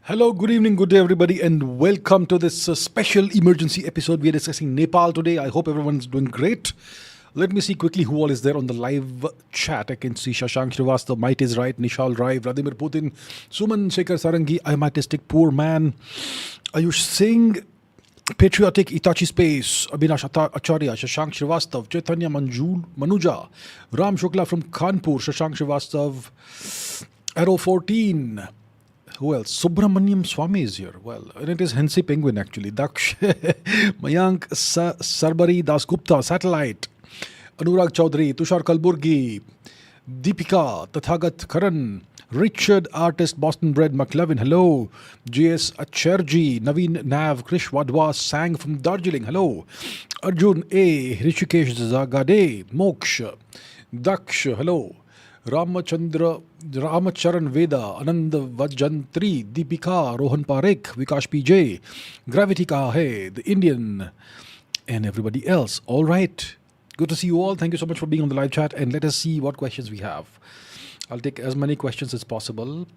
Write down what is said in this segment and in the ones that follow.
Hello, good evening, good day, everybody, and welcome to this special emergency episode. We are discussing Nepal today. I hope everyone's doing great. Let me see quickly who all is there on the live chat. I can see Shashank Srivastava, Might is Right, Nishal Rai, Vladimir Putin, Suman Shekhar Sarangi, I Matistic Poor Man, Ayush Singh, Patriotic Itachi Space, Abhinash Acharya, Shashank Srivastava, Chaitanya Manuja, Ram Shukla from Kanpur, Shashank Srivastava, Arrow 14. Who else? Subramaniam Swami is here. Well, and it is Hensi Penguin actually. Daksh, Mayank Sarbari Das Gupta, Satellite, Anurag Chaudhary, Tushar Kalburgi, Deepika, Tathagat Karan, Richard Artist, Boston Bred McLevin, hello. GS Acharji, Naveen Nav, Krish Wadwa, Sang from Darjeeling, hello. Arjun A, Rishikesh Zagade, Moksha, Daksh, hello. Ramacharan Veda, Anand Vajantri, Deepika, Rohan Parekh, Vikash PJ, Gravity Ka Hai, the Indian, and everybody else. All right. Good to see you all. Thank you so much for being on the live chat, and let us see what questions we have. I'll take as many questions as possible.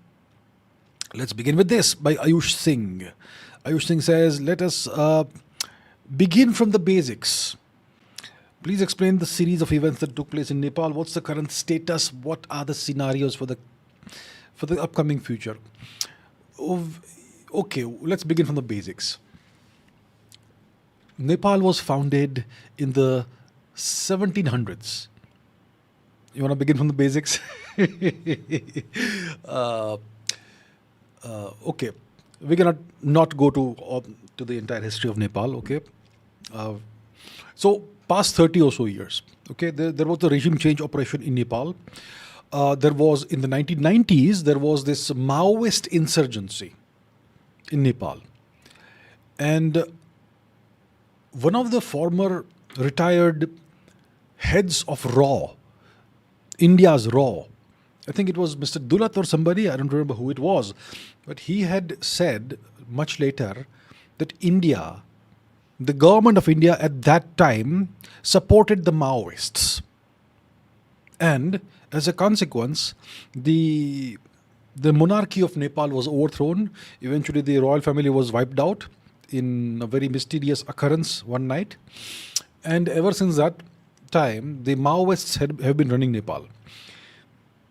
Let's begin with this by Ayush Singh. Ayush Singh says, let us begin from the basics. Please explain the series of events that took place in Nepal. What's the current status? What are the scenarios for the upcoming future? Okay, let's begin from the basics. Nepal was founded in the 1700s. You want to begin from the basics? Okay, we cannot not go to the entire history of Nepal. Okay, so past 30 or so years, okay, there was a regime change operation in Nepal. There was, in the 1990s, there was this Maoist insurgency in Nepal. And one of the former retired heads of RAW, India's RAW, I think it was Mr. Dulat or somebody, I don't remember who it was, but he had said much later that India, the government of India at that time, supported the Maoists. And as a consequence, the monarchy of Nepal was overthrown. Eventually, the royal family was wiped out in a very mysterious occurrence one night. And ever since that time, the Maoists have been running Nepal.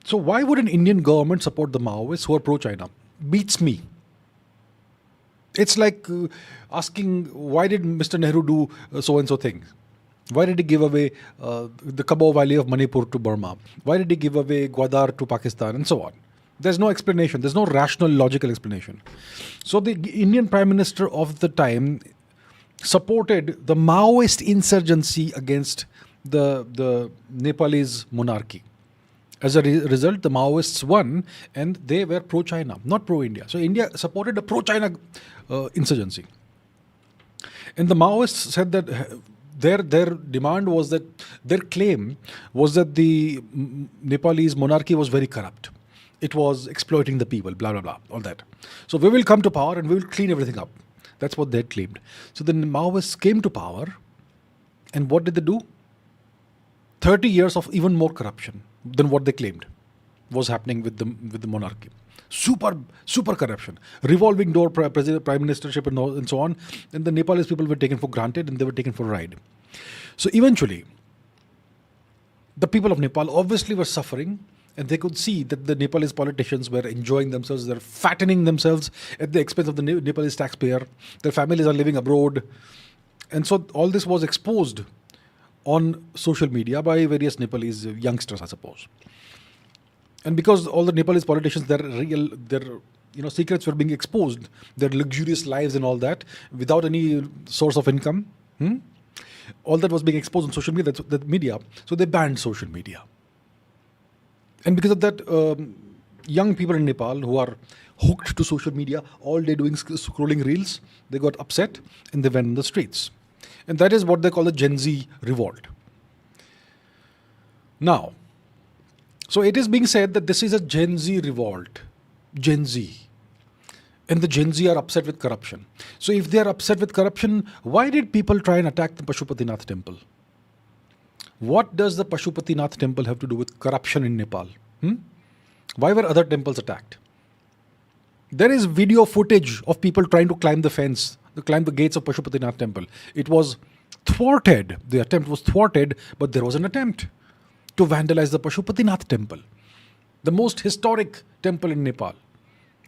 So why would an Indian government support the Maoists who are pro-China? Beats me. It's like asking, why did Mr. Nehru do so-and-so thing? Why did he give away the Kabau Valley of Manipur to Burma? Why did he give away Gwadar to Pakistan? And so on. There's no explanation. There's no rational, logical explanation. So the Indian Prime Minister of the time supported the Maoist insurgency against the Nepalese monarchy. As a result, the Maoists won, and they were pro-China, not pro-India. So India supported a pro-China insurgency. And the Maoists said that their demand was that, their claim was that the Nepalese monarchy was very corrupt. It was exploiting the people, blah, blah, blah, all that. So we will come to power and we will clean everything up. That's what they claimed. So the Maoists came to power, and what did they do? 30 years of even more corruption than what they claimed was happening with the monarchy. Super corruption, revolving door prime ministership and so on. And the Nepalese people were taken for granted, and they were taken for a ride. So eventually, the people of Nepal obviously were suffering, and they could see that the Nepalese politicians were enjoying themselves, they're fattening themselves at the expense of the Nepalese taxpayer. Their families are living abroad. And so all this was exposed on social media by various Nepalese youngsters, I suppose. And because all the Nepalese politicians, their secrets were being exposed, their luxurious lives and all that, without any source of income, all that was being exposed on social media. That's the media. So they banned social media. And because of that, young people in Nepal who are hooked to social media, all day doing scrolling reels, they got upset and they went in the streets. And that is what they call the Gen Z revolt. Now, so it is being said that this is a Gen Z revolt. Gen Z. And the Gen Z are upset with corruption. So if they are upset with corruption, why did people try and attack the Pashupatinath temple? What does the Pashupatinath temple have to do with corruption in Nepal? Why were other temples attacked? There is video footage of people trying to climb the fence, to climb the gates of Pashupatinath temple. It was thwarted. The attempt was thwarted, but there was an attempt to vandalize the Pashupatinath temple, the most historic temple in Nepal,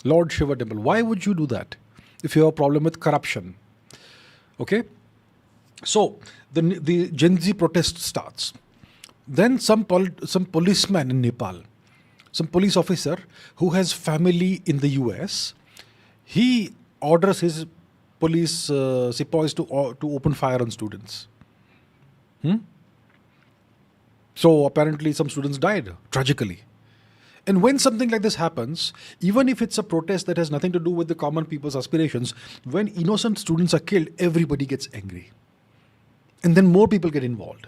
Lord Shiva temple. Why would you do that if you have a problem with corruption? Okay? So, the Gen Z protest starts. Then some policeman in Nepal, some police officer who has family in the US, he orders his police sepoys to open fire on students. So apparently some students died tragically. And when something like this happens, even if it's a protest that has nothing to do with the common people's aspirations, when innocent students are killed, everybody gets angry. And then more people get involved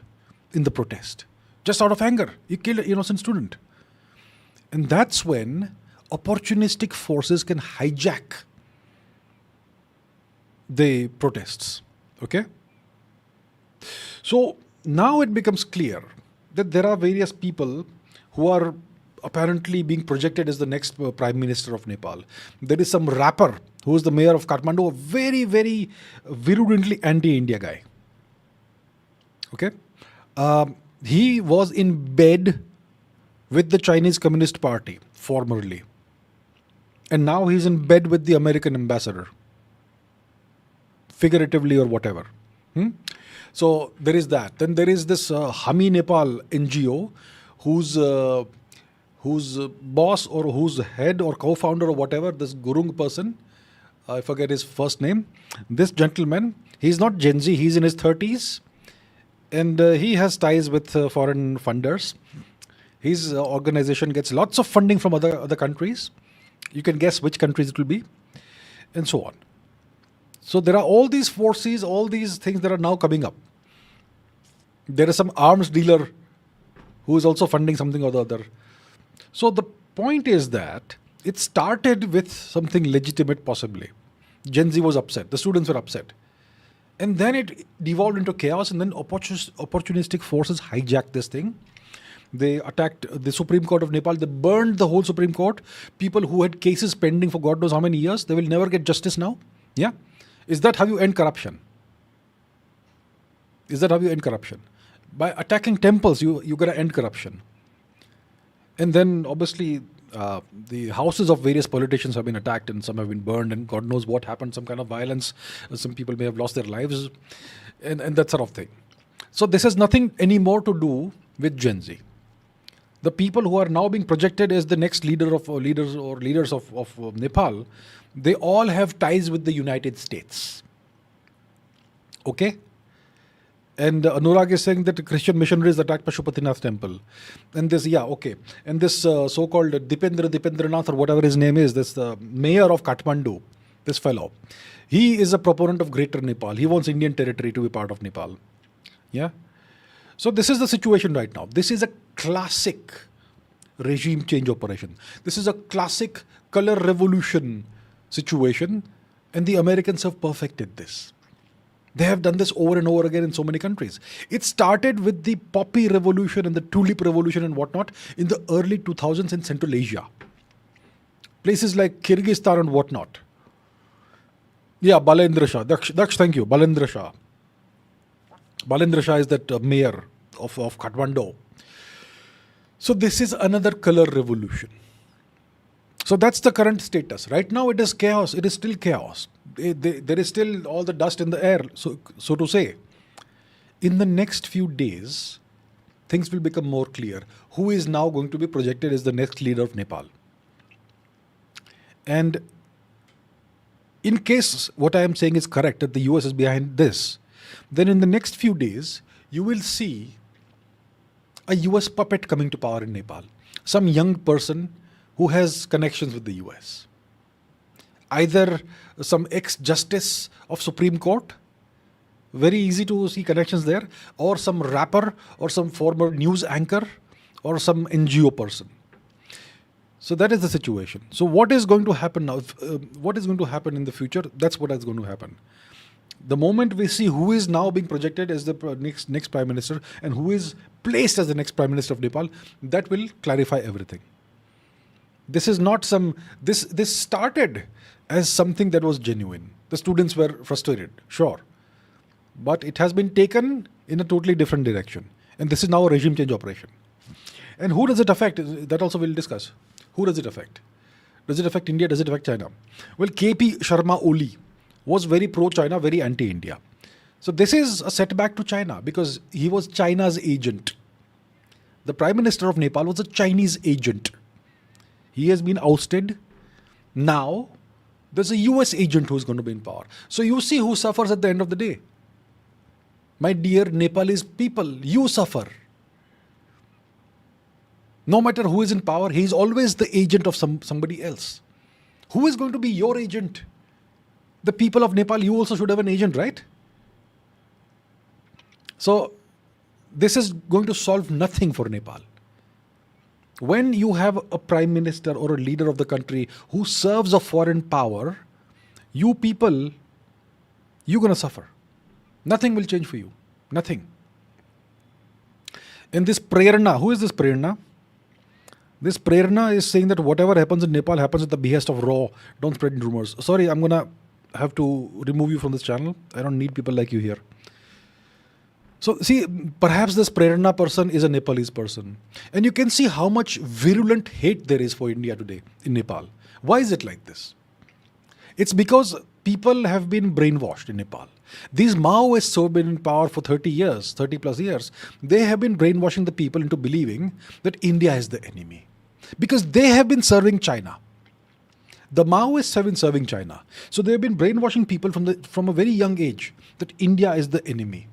in the protest. Just out of anger, you killed an innocent student. And that's when opportunistic forces can hijack the protests. Okay? So now it becomes clear that there are various people who are apparently being projected as the next Prime Minister of Nepal. There is some rapper who is the mayor of Kathmandu, a very, very virulently anti-India guy. Okay? He was in bed with the Chinese Communist Party, formerly. And now he's in bed with the American ambassador, figuratively or whatever. So there is that. Then there is this Hami Nepal NGO whose boss or whose head or co-founder or whatever, this Gurung person, I forget his first name, this gentleman, he's not Gen Z, he's in his 30s. And he has ties with foreign funders. His organization gets lots of funding from other countries. You can guess which countries it will be, and so on. So there are all these forces, all these things that are now coming up. There is some arms dealer who is also funding something or the other. So the point is that it started with something legitimate, possibly. Gen Z was upset. The students were upset. And then it devolved into chaos, and then opportunistic forces hijacked this thing. They attacked the Supreme Court of Nepal. They burned the whole Supreme Court. People who had cases pending for God knows how many years, they will never get justice now. Yeah? Is that how you end corruption? Is that how you end corruption? By attacking temples, you got to end corruption. And then obviously the houses of various politicians have been attacked, and some have been burned, and God knows what happened, some kind of violence. Some people may have lost their lives, and that sort of thing. So this has nothing anymore to do with Gen Z. The people who are now being projected as the next leaders of Nepal, they all have ties with the United States. Okay? And Anurag is saying that Christian missionaries attacked Pashupatinath temple. And this, And this so-called Dipendranath or whatever his name is, this mayor of Kathmandu, this fellow, he is a proponent of Greater Nepal. He wants Indian territory to be part of Nepal. Yeah? So this is the situation right now. This is a classic regime change operation. This is a classic color revolution situation, and the Americans have perfected this. They have done this over and over again in so many countries. It started with the poppy revolution and the tulip revolution and whatnot in the early 2000s in Central Asia. Places like Kyrgyzstan and whatnot. Yeah, Balendra Shah. Daksh, thank you. Balendra Shah. Balendra Shah is that mayor of Kathmandu. So this is another color revolution. So that's the current status. Right now it is chaos. It is still chaos. There is still all the dust in the air, so to say. In the next few days, things will become more clear. Who is now going to be projected as the next leader of Nepal? And in case what I am saying is correct, that the US is behind this, then in the next few days, you will see a US puppet coming to power in Nepal. Some young person who has connections with the US. Either some ex-justice of Supreme Court, very easy to see connections there, or some rapper, or some former news anchor, or some NGO person. So that is the situation. So what is going to happen now? What is going to happen in the future? That's what is going to happen. The moment we see who is now being projected as the next Prime Minister and who is placed as the next Prime Minister of Nepal, that will clarify everything. This is not some, this started as something that was genuine. The students were frustrated, sure. But it has been taken in a totally different direction. And this is now a regime change operation. And who does it affect? That also we'll discuss. Who does it affect? Does it affect India? Does it affect China? Well, KP Sharma Oli was very pro-China, very anti-India. So this is a setback to China because he was China's agent. The Prime Minister of Nepal was a Chinese agent. He has been ousted. Now, there's a US agent who's going to be in power. So you see who suffers at the end of the day. My dear Nepalese people, you suffer. No matter who is in power, he is always the agent of somebody else. Who is going to be your agent? The people of Nepal, you also should have an agent, right? So, this is going to solve nothing for Nepal. When you have a prime minister or a leader of the country who serves a foreign power, you people, you're going to suffer. Nothing will change for you. Nothing. And this Prerna, who is this Prerna? This Prerna is saying that whatever happens in Nepal happens at the behest of Raw. Don't spread rumors. Sorry, I'm going to have to remove you from this channel. I don't need people like you here. So see, perhaps this Prerna person is a Nepalese person. And you can see how much virulent hate there is for India today in Nepal. Why is it like this? It's because people have been brainwashed in Nepal. These Maoists who have been in power for 30 years, 30 plus years, they have been brainwashing the people into believing that India is the enemy. Because they have been serving China. The Maoists have been serving China. So they have been brainwashing people from a very young age that India is the enemy.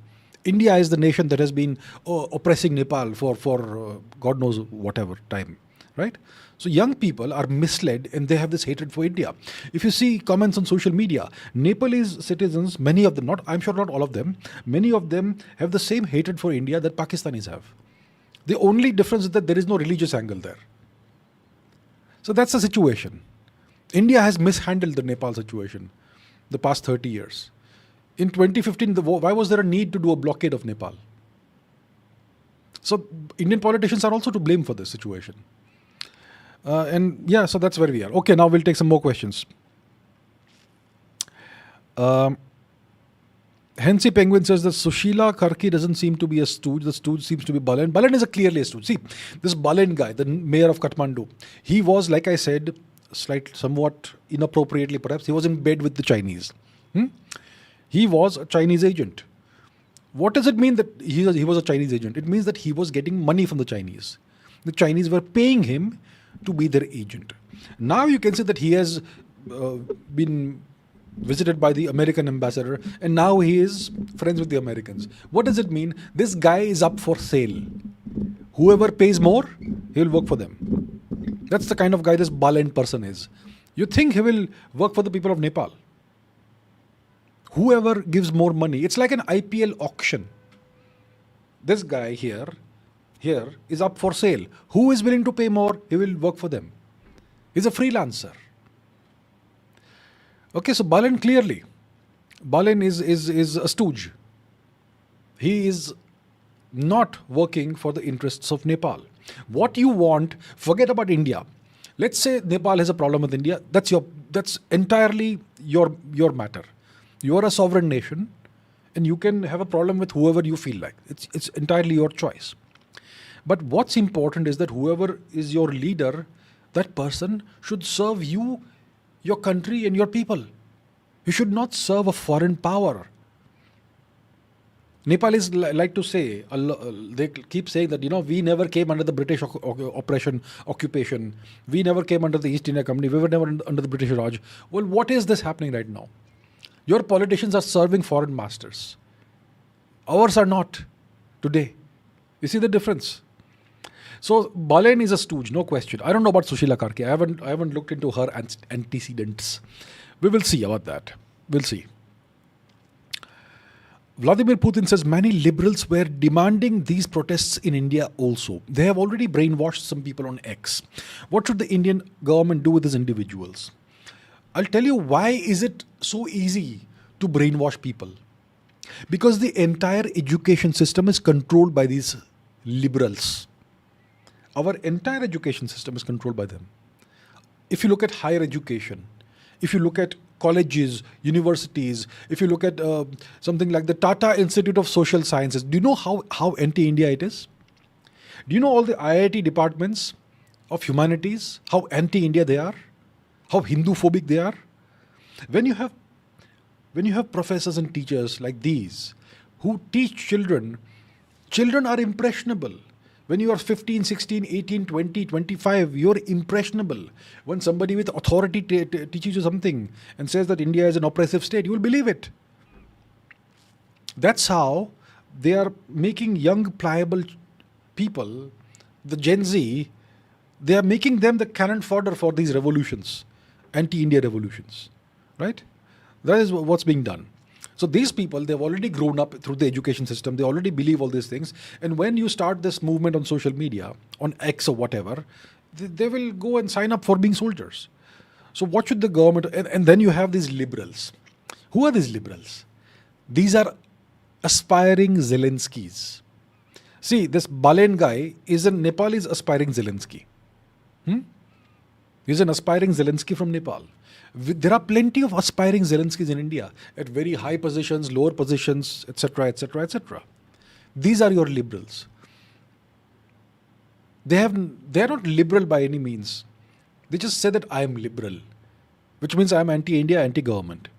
India is the nation that has been oppressing Nepal for God knows whatever time, right? So young people are misled and they have this hatred for India. If you see comments on social media, Nepalese citizens, many of them, I'm sure not all of them, many of them have the same hatred for India that Pakistanis have. The only difference is that there is no religious angle there. So that's the situation. India has mishandled the Nepal situation the past 30 years. In 2015, why was there a need to do a blockade of Nepal? So Indian politicians are also to blame for this situation. And yeah, so that's where we are. Okay, now we'll take some more questions. Hensi Penguin says that Sushila Karki doesn't seem to be a stooge. The stooge seems to be Balen. Balen is clearly a stooge. See, this Balen guy, the mayor of Kathmandu, he was, like I said, somewhat inappropriately perhaps, he was in bed with the Chinese. He was a Chinese agent. What does it mean that he was a Chinese agent? It means that he was getting money from the Chinese. The Chinese were paying him to be their agent. Now you can say that he has been visited by the American ambassador and now he is friends with the Americans. What does it mean? This guy is up for sale. Whoever pays more, he will work for them. That's the kind of guy this Balen person is. You think he will work for the people of Nepal? Whoever gives more money, it's like an IPL auction. This guy here is up for sale. Who is willing to pay more, he will work for them. He's a freelancer. Okay, so Balen clearly, Balen is a stooge. He is not working for the interests of Nepal. What you want, forget about India. Let's say Nepal has a problem with India. That's entirely your matter. You are a sovereign nation and you can have a problem with whoever you feel like. It's entirely your choice. But what's important is that whoever is your leader, that person should serve you, your country and your people. You should not serve a foreign power. Nepalis like to say, they keep saying that, we never came under the British occupation. We never came under the East India Company. We were never under the British Raj. Well, what is this happening right now? Your politicians are serving foreign masters. Ours are not today. You see the difference? So Balen is a stooge, no question. I don't know about Sushila Karki. I haven't looked into her antecedents. We will see about that. We'll see. Vladimir Putin says many liberals were demanding these protests in India also. They have already brainwashed some people on X. What should the Indian government do with these individuals? I'll tell you why is it so easy to brainwash people. Because the entire education system is controlled by these liberals. Our entire education system is controlled by them. if you look at higher education, if you look at colleges, universities, if you look at something like the Tata Institute of Social Sciences, do you know how anti-India it is? Do you know all the IIT departments of humanities, how anti-India they are, how Hindu-phobic they are? When you have professors and teachers like these who teach children are impressionable. When you are 15, 16, 18, 20, 25, you're impressionable. When somebody with authority teaches you something and says that India is an oppressive state, you will believe it. That's how they are making young, pliable people, the Gen Z, they are making them the cannon fodder for these revolutions, anti-India revolutions, right? That is what's being done. So these people, they've already grown up through the education system. They already believe all these things. And when you start this movement on social media, on X or whatever, they will go and sign up for being soldiers. So what should the government... And then you have these liberals. Who are these liberals? These are aspiring Zelenskys. See, this Balen guy is a Nepalese aspiring Zelensky. He's an aspiring Zelensky from Nepal. There are plenty of aspiring Zelenskys in India at very high positions, lower positions, etc., etc., etc. These are your liberals. They are not liberal by any means. They just say that I am liberal, which means I am anti-India, anti-government,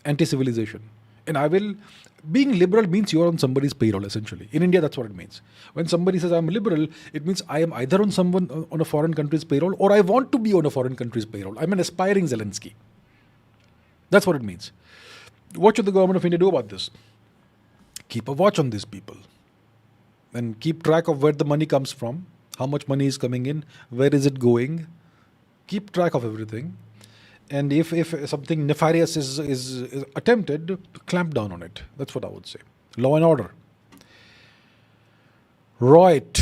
anti-civilization. And being liberal means you are on somebody's payroll, essentially. In India, that's what it means. When somebody says I'm liberal, it means I am either on a foreign country's payroll or I want to be on a foreign country's payroll. I'm an aspiring Zelensky. That's what it means. What should the government of India do about this? Keep a watch on these people and keep track of where the money comes from, how much money is coming in, where is it going. Keep track of everything. And if something nefarious is attempted, clamp down on it. That's what I would say. Law and order. Right.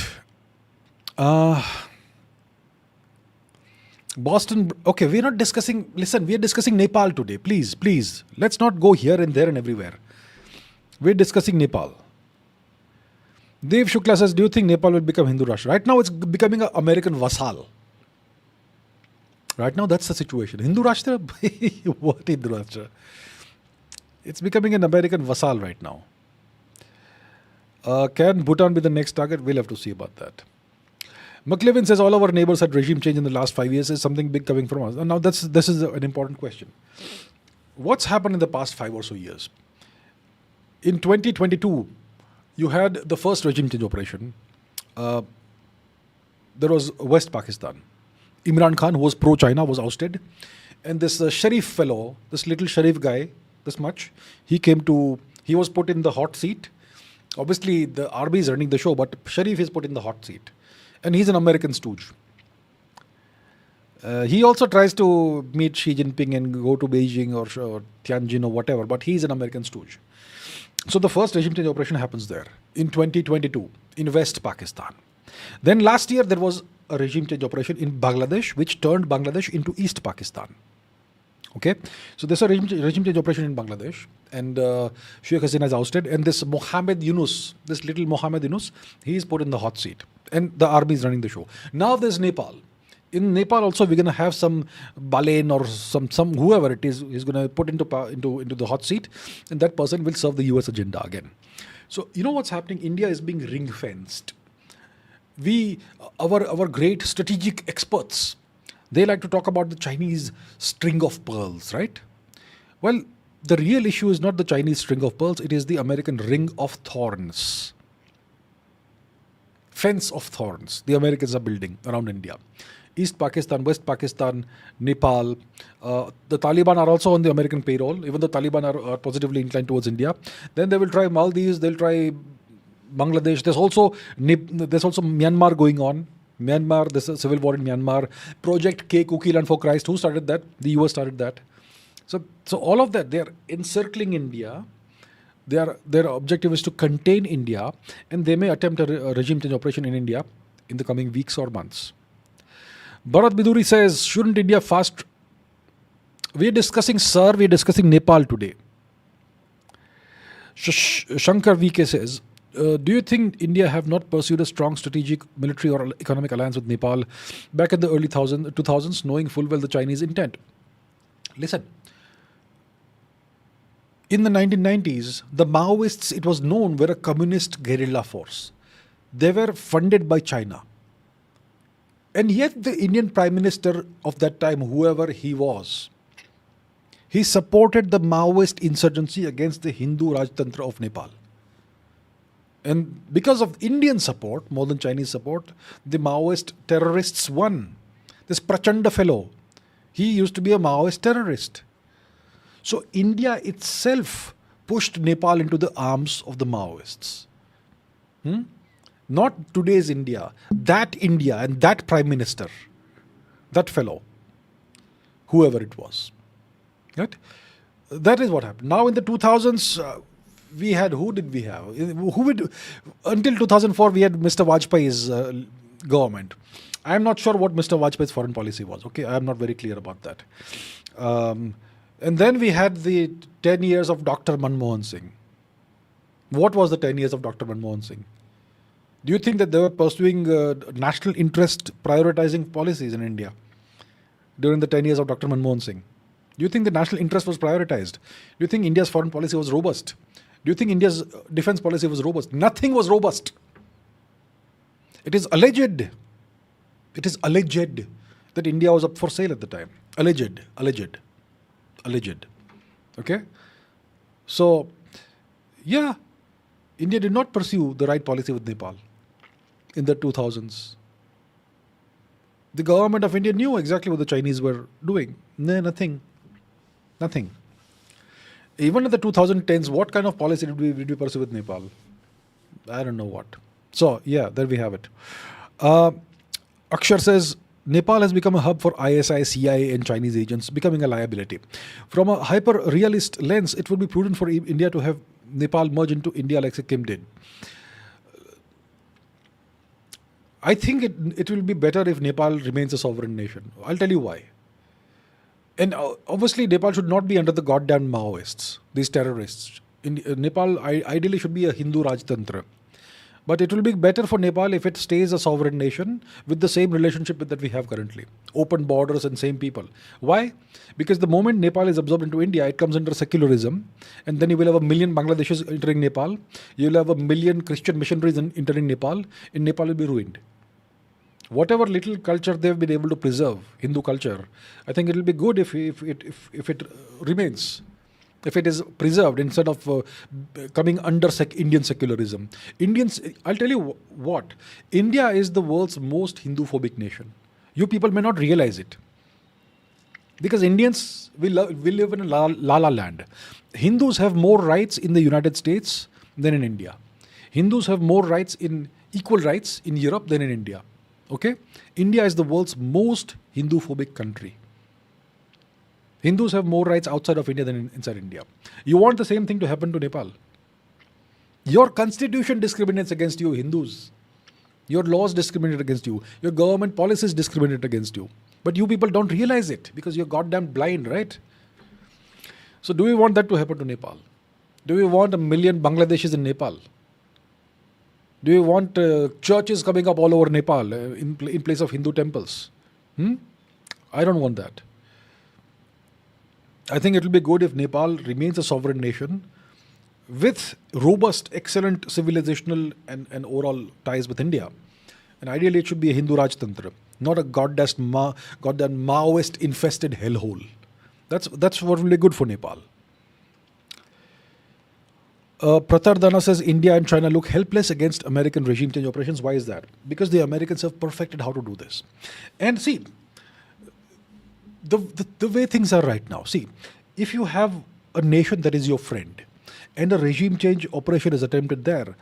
Boston. Okay, we're not discussing... Listen, we're discussing Nepal today. Please. Let's not go here and there and everywhere. We're discussing Nepal. Dev Shukla says, do you think Nepal will become Hindu Rashtra? Right now, it's becoming an American vassal. Right now, that's the situation. Hindu Rashtra? What Hindu Rashtra? It's becoming an American vassal right now. Can Bhutan be the next target? We'll have to see about that. McLevin says all our neighbors had regime change in the last 5 years. Is something big coming from us? And now this is an important question. What's happened in the past 5 or so years? In 2022, you had the first regime change operation. There was West Pakistan. Imran Khan, who was pro-China, was ousted. And this Sharif fellow, this little Sharif guy, this much, he was put in the hot seat. Obviously, the army is running the show, but Sharif is put in the hot seat. And he's an American stooge. He also tries to meet Xi Jinping and go to Beijing or Tianjin or whatever, but he's an American stooge. So the first regime change operation happens there in 2022 in West Pakistan. Then last year there was a regime change operation in Bangladesh, which turned Bangladesh into East Pakistan. Okay, so there's a regime change operation in Bangladesh, and Sheikh Hasina is ousted, and this little Mohammed Yunus, he is put in the hot seat, and the army is running the show. Now there's Nepal. In Nepal also we're going to have some Balen or some whoever it is going to put into the hot seat, and that person will serve the US agenda again. So you know what's happening? India is being ring fenced. Our great strategic experts, they like to talk about the Chinese string of pearls, right? Well, the real issue is not the Chinese string of pearls, it is the American ring of thorns. Fence of thorns the Americans are building around India. East Pakistan, West Pakistan, Nepal. The Taliban are also on the American payroll, even though Taliban are positively inclined towards India. Then they will try Maldives, they'll try Bangladesh. There's also Myanmar going on. Myanmar, there's a civil war in Myanmar. Project K, Cookie Land for Christ. Who started that? The US started that. So all of that, they're encircling India. Their objective is to contain India, and they may attempt a regime change operation in India in the coming weeks or months. Bharat Biduri says, shouldn't India fast? We're discussing Nepal today. Shankar VK says, Do you think India have not pursued a strong strategic military or economic alliance with Nepal back in the early 2000s, knowing full well the Chinese intent? Listen, in the 1990s, the Maoists, it was known, were a communist guerrilla force. They were funded by China. And yet the Indian Prime Minister of that time, whoever he was, he supported the Maoist insurgency against the Hindu Rajtantra of Nepal. And because of Indian support, more than Chinese support, the Maoist terrorists won. This Prachanda fellow, he used to be a Maoist terrorist. So India itself pushed Nepal into the arms of the Maoists. Not today's India, and that Prime Minister, that fellow, whoever it was. Right? That is what happened. Now in the 2000s, we had, who did we have? Until 2004, we had Mr. Vajpayee's government. I am not sure what Mr. Vajpayee's foreign policy was. Okay, I am not very clear about that. And then we had the 10 years of Dr. Manmohan Singh. What was the 10 years of Dr. Manmohan Singh? Do you think that they were pursuing national interest prioritizing policies in India during the 10 years of Dr. Manmohan Singh? Do you think the national interest was prioritized? Do you think India's foreign policy was robust? Do you think India's defense policy was robust? Nothing was robust. It is alleged. It is alleged that India was up for sale at the time. Alleged. Okay? So, yeah, India did not pursue the right policy with Nepal in the 2000s. The government of India knew exactly what the Chinese were doing. No, nothing. Even in the 2010s, what kind of policy did we pursue with Nepal? I don't know what. So, yeah, there we have it. Akshar says, Nepal has become a hub for ISI, CIA and Chinese agents, becoming a liability. From a hyper-realist lens, it would be prudent for India to have Nepal merge into India like Sikkim did. I think it will be better if Nepal remains a sovereign nation. I'll tell you why. And obviously, Nepal should not be under the goddamn Maoists, these terrorists. Nepal ideally should be a Hindu Rajtantra. But it will be better for Nepal if it stays a sovereign nation with the same relationship that we have currently. Open borders and same people. Why? Because the moment Nepal is absorbed into India, it comes under secularism. And then you will have 1 million Bangladeshis entering Nepal. You will have 1 million Christian missionaries entering Nepal. And Nepal will be ruined. Whatever little culture they've been able to preserve, Hindu culture, I think it will be good if it remains. If it is preserved instead of coming under Indian secularism. Indians, I'll tell you what, India is the world's most Hindu-phobic nation. You people may not realize it. Because Indians, we live in a la-la land. Hindus have more rights in the United States than in India. Hindus have more rights equal rights in Europe than in India. Okay? India is the world's most Hindu-phobic country. Hindus have more rights outside of India than inside India. You want the same thing to happen to Nepal. Your constitution discriminates against you, Hindus. Your laws discriminate against you. Your government policies discriminate against you. But you people don't realize it because you're goddamn blind, right? So do we want that to happen to Nepal? Do we want 1 million Bangladeshis in Nepal? Do we want churches coming up all over Nepal in place of Hindu temples? I don't want that. I think it will be good if Nepal remains a sovereign nation with robust, excellent civilizational and overall ties with India. And ideally it should be a Hindu Rajtantra, not a goddamn Maoist-infested hellhole. That's what will be good for Nepal. Pratar Dana says India and China look helpless against American regime change operations. Why is that? Because the Americans have perfected how to do this. And see, the way things are right now, see, if you have a nation that is your friend and a regime change operation is attempted there,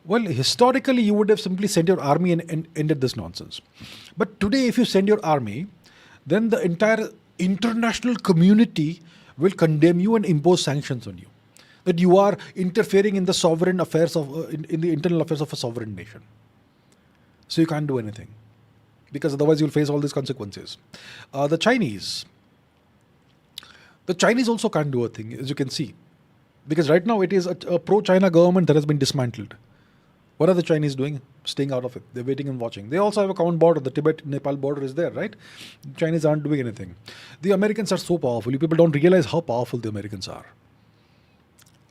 well, historically you would have simply sent your army and ended this nonsense. But today if you send your army, then the entire international community will condemn you and impose sanctions on you. That you are interfering in the sovereign affairs of, in the internal affairs of a sovereign nation. So you can't do anything. Because otherwise you'll face all these consequences. The Chinese also can't do a thing, as you can see. Because right now it is a pro-China government that has been dismantled. What are the Chinese doing? Staying out of it. They're waiting and watching. They also have a common border. The Tibet-Nepal border is there, right? The Chinese aren't doing anything. The Americans are so powerful. You people don't realize how powerful the Americans are.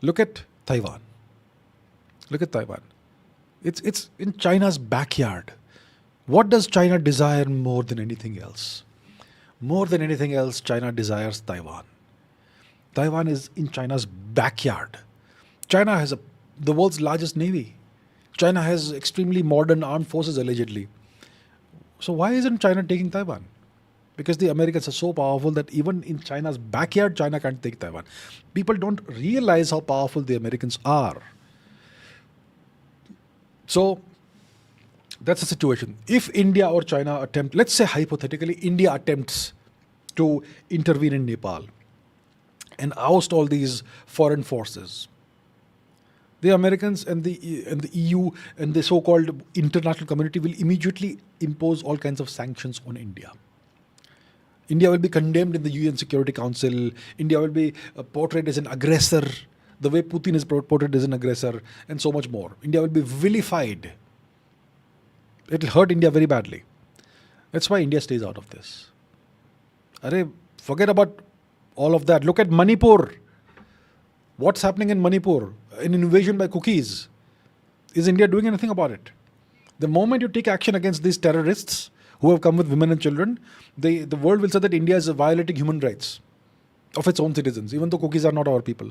Look at Taiwan. Look at Taiwan. It's in China's backyard. What does China desire more than anything else? More than anything else, China desires Taiwan. Taiwan is in China's backyard. China has the world's largest navy. China has extremely modern armed forces, allegedly. So why isn't China taking Taiwan? Because the Americans are so powerful that even in China's backyard, China can't take Taiwan. People don't realize how powerful the Americans are. So that's the situation. If India or China attempt, let's say hypothetically, India attempts to intervene in Nepal and oust all these foreign forces, the Americans and the EU and the so-called international community will immediately impose all kinds of sanctions on India. India will be condemned in the UN Security Council. India will be portrayed as an aggressor, the way Putin is portrayed as an aggressor, and so much more. India will be vilified. It will hurt India very badly. That's why India stays out of this. Forget about all of that. Look at Manipur. What's happening in Manipur? An invasion by cookies. Is India doing anything about it? The moment you take action against these terrorists who have come with women and children, the world will say that India is violating human rights of its own citizens, even though cookies are not our people.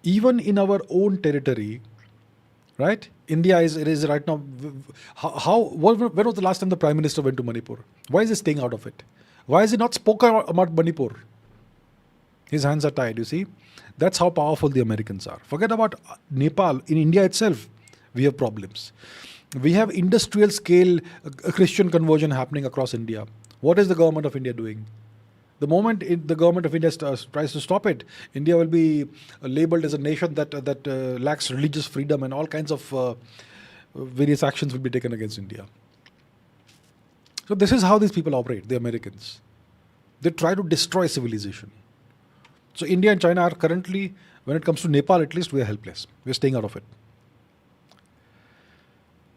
Even in our own territory, right? India is right now. When was the last time the Prime Minister went to Manipur? Why is he staying out of it? Why has he not spoken about Manipur? His hands are tied, you see. That's how powerful the Americans are. Forget about Nepal. In India itself, we have problems. We have industrial scale Christian conversion happening across India. What is the government of India doing? The moment the government of India tries to stop it, India will be labeled as a nation that lacks religious freedom, and all kinds of various actions will be taken against India. So this is how these people operate, the Americans. They try to destroy civilization. So India and China are currently, when it comes to Nepal at least, we are helpless. We are staying out of it.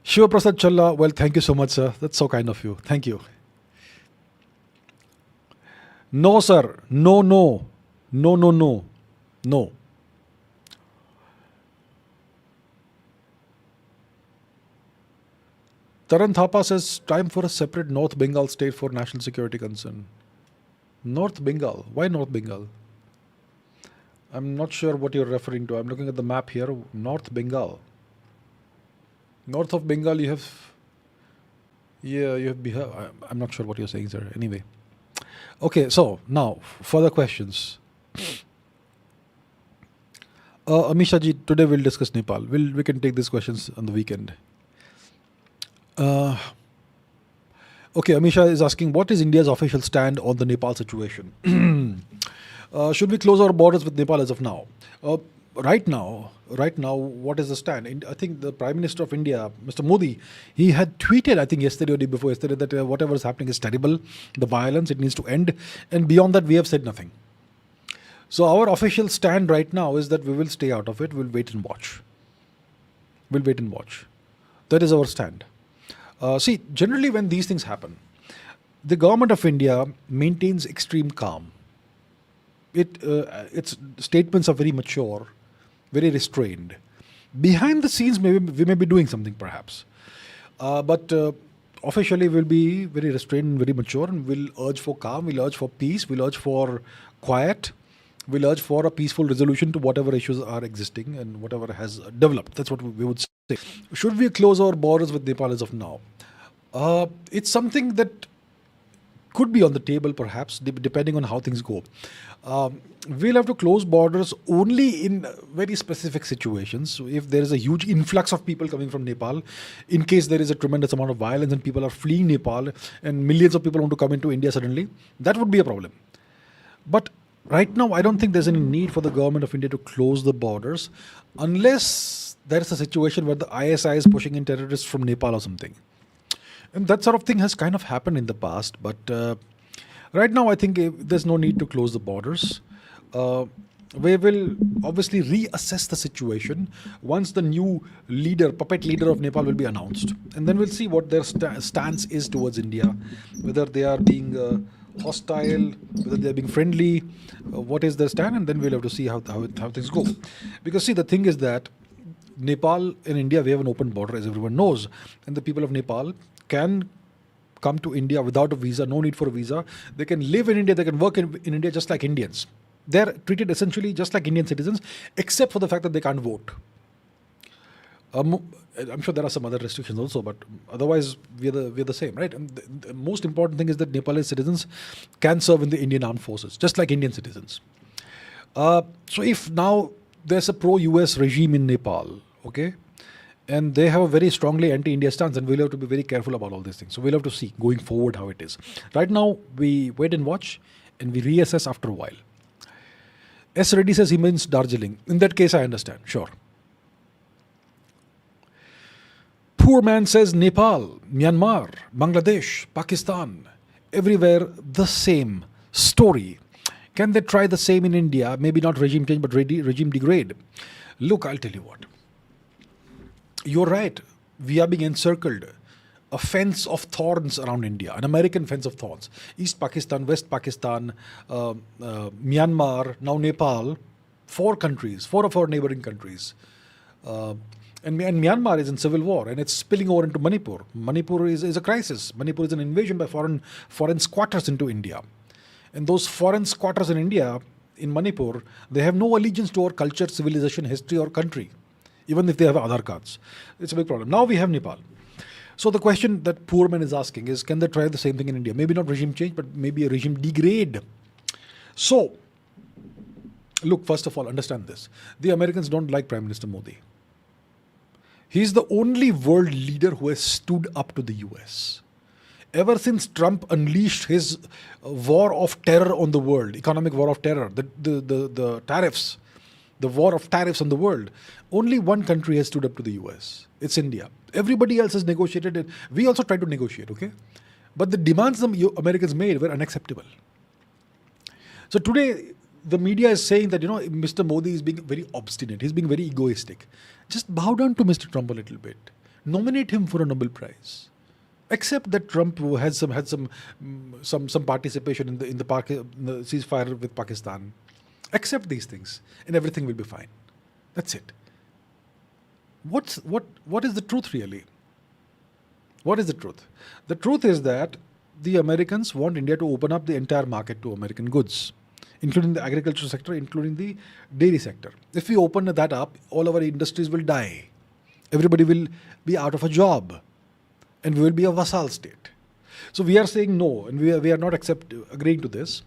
Shiva Prasad Challa, well, thank you so much, sir. That's so kind of you. Thank you. No, sir. No, no. No, no, no. No. Taran Thapa says, time for a separate North Bengal state for national security concern. North Bengal? Why North Bengal? I'm not sure what you're referring to. I'm looking at the map here. North Bengal. North of Bengal, you have Bihar. I'm not sure what you're saying, sir. Anyway. Okay, so now, further questions. Amisha ji, today we'll discuss Nepal. We can take these questions on the weekend. Okay, Amisha is asking, what is India's official stand on the Nepal situation? Should we close our borders with Nepal as of now? Right now, what is the stand? I think the Prime Minister of India, Mr. Modi, he had tweeted, I think yesterday or day before yesterday, that whatever is happening is terrible. The violence, it needs to end. And beyond that, we have said nothing. So our official stand right now is that we will stay out of it. We'll wait and watch. That is our stand. See, generally when these things happen, the government of India maintains extreme calm. Its statements are very mature, very restrained. Behind the scenes, we may be doing something perhaps. But officially we'll be very restrained and very mature, and we'll urge for calm, we'll urge for peace, we'll urge for quiet, we'll urge for a peaceful resolution to whatever issues are existing and whatever has developed. That's what we would say. Should we close our borders with Nepal as of now? It's something that could be on the table perhaps, depending on how things go. We'll have to close borders only in very specific situations. So if there is a huge influx of people coming from Nepal, in case there is a tremendous amount of violence and people are fleeing Nepal and millions of people want to come into India suddenly, that would be a problem. But right now, I don't think there's any need for the government of India to close the borders unless there is a situation where the ISI is pushing in terrorists from Nepal or something. And that sort of thing has kind of happened in the past, but right now I think there's no need to close the borders. We will obviously reassess the situation once the new leader, puppet leader of Nepal will be announced. And then we'll see what their stance is towards India, whether they are being hostile, whether they are being friendly, what is their stand, and then we'll have to see how things go. Because see, the thing is that Nepal and India, we have an open border, as everyone knows, and the people of Nepal can come to India without a visa, no need for a visa. They can live in India, they can work in India just like Indians. They're treated essentially just like Indian citizens, except for the fact that they can't vote. I'm sure there are some other restrictions also, but otherwise we're the same, right? And the most important thing is that Nepalese citizens can serve in the Indian armed forces, just like Indian citizens. So if now there's a pro-US regime in Nepal, okay, and they have a very strongly anti-India stance, and we'll have to be very careful about all these things. So we'll have to see going forward how it is. Right now, we wait and watch, and we reassess after a while. S. Reddy says he means Darjeeling. In that case, I understand. Sure. Poor man says Nepal, Myanmar, Bangladesh, Pakistan, everywhere the same story. Can they try the same in India? Maybe not regime change, but regime degrade. Look, I'll tell you what. You're right. We are being encircled. A fence of thorns around India, an American fence of thorns. East Pakistan, West Pakistan, Myanmar, now Nepal, four of our neighboring countries. And Myanmar is in civil war, and it's spilling over into Manipur. Manipur is a crisis. Manipur is an invasion by foreign squatters into India. And those foreign squatters in India, in Manipur, they have no allegiance to our culture, civilization, history, or country, even if they have Aadhaar cards. It's a big problem. Now we have Nepal. So the question that poor man is asking is, can they try the same thing in India? Maybe not regime change, but maybe a regime degrade. So, look, first of all, understand this. The Americans don't like Prime Minister Modi. He's the only world leader who has stood up to the US. Ever since Trump unleashed his war of terror on the world, economic war of terror, the tariffs, the war of tariffs on the world, only one country has stood up to the US. It's India. Everybody else has negotiated it. We also tried to negotiate, okay? But the demands the Americans made were unacceptable. So today, the media is saying that, Mr. Modi is being very obstinate. He's being very egoistic. Just bow down to Mr. Trump a little bit. Nominate him for a Nobel Prize. Accept that Trump had some participation in the ceasefire with Pakistan. Accept these things, and everything will be fine. That's it. What is the truth really? What is the truth? The truth is that the Americans want India to open up the entire market to American goods, including the agriculture sector, including the dairy sector. If we open that up, all our industries will die. Everybody will be out of a job, and we will be a vassal state. So we are saying no, and we are not agreeing to this.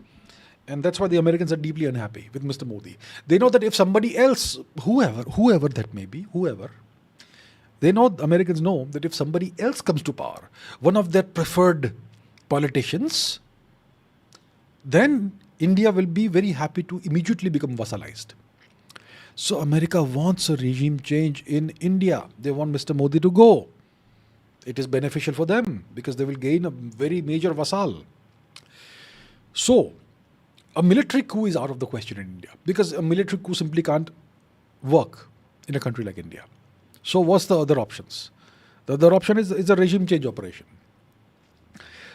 And that's why the Americans are deeply unhappy with Mr. Modi. They know that if somebody else, whoever that may be, Americans know that if somebody else comes to power, one of their preferred politicians, then India will be very happy to immediately become vassalized. So America wants a regime change in India. They want Mr. Modi to go. It is beneficial for them because they will gain a very major vassal. So, a military coup is out of the question in India because a military coup simply can't work in a country like India. So what's the other options? The other option is a regime change operation.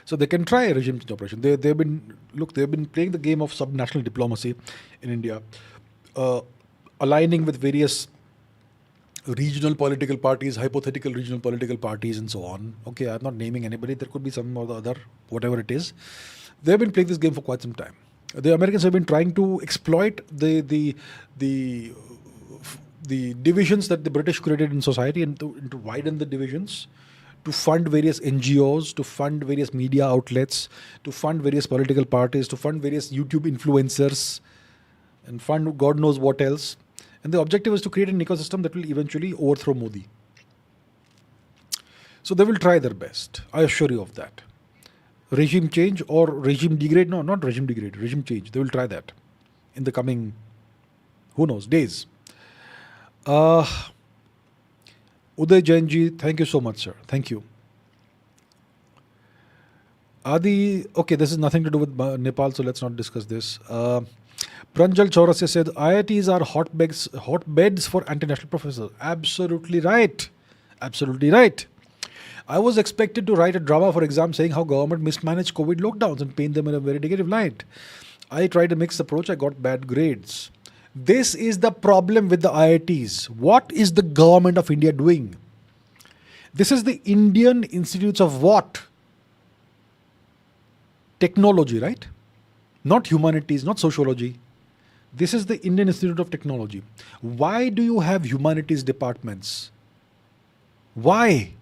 So they can try a regime change operation. They've been playing the game of subnational diplomacy in India, aligning with various regional political parties, hypothetical regional political parties, and so on. Okay, I'm not naming anybody. There could be some or the other, whatever it is. They've been playing this game for quite some time. The Americans have been trying to exploit the divisions that the British created in society and to widen the divisions, to fund various NGOs, to fund various media outlets, to fund various political parties, to fund various YouTube influencers, and fund God knows what else. And the objective is to create an ecosystem that will eventually overthrow Modi. So they will try their best. I assure you of that. Regime change or regime degrade? No, not regime degrade, regime change. They will try that in the coming, who knows, days. Uday Jainji, thank you so much, sir. Thank you. Adi, okay, this is nothing to do with Nepal, so let's not discuss this. Pranjal Chaurasia said, IITs are hotbeds for anti-national professors. Absolutely right. Absolutely right. I was expected to write a drama for exam saying how government mismanaged COVID lockdowns and paint them in a very negative light. I tried a mixed approach. I got bad grades. This is the problem with the IITs. What is the government of India doing? This is the Indian Institutes of what? Technology, right? Not humanities, not sociology. This is the Indian Institute of Technology. Why do you have humanities departments? Why?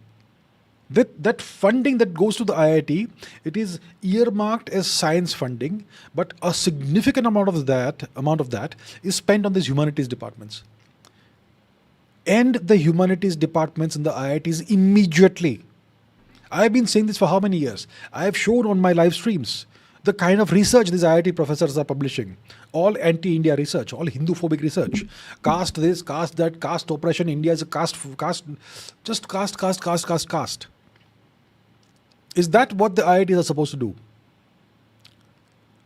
That funding that goes to the IIT, it is earmarked as science funding, but a significant amount of that is spent on these humanities departments. End the humanities departments in the IITs immediately. I've been saying this for how many years? I have shown on my live streams the kind of research these IIT professors are publishing. All anti-India research, all Hindu-phobic research. Caste this, caste that, caste oppression. India is a caste. Just caste. Is that what the IITs are supposed to do?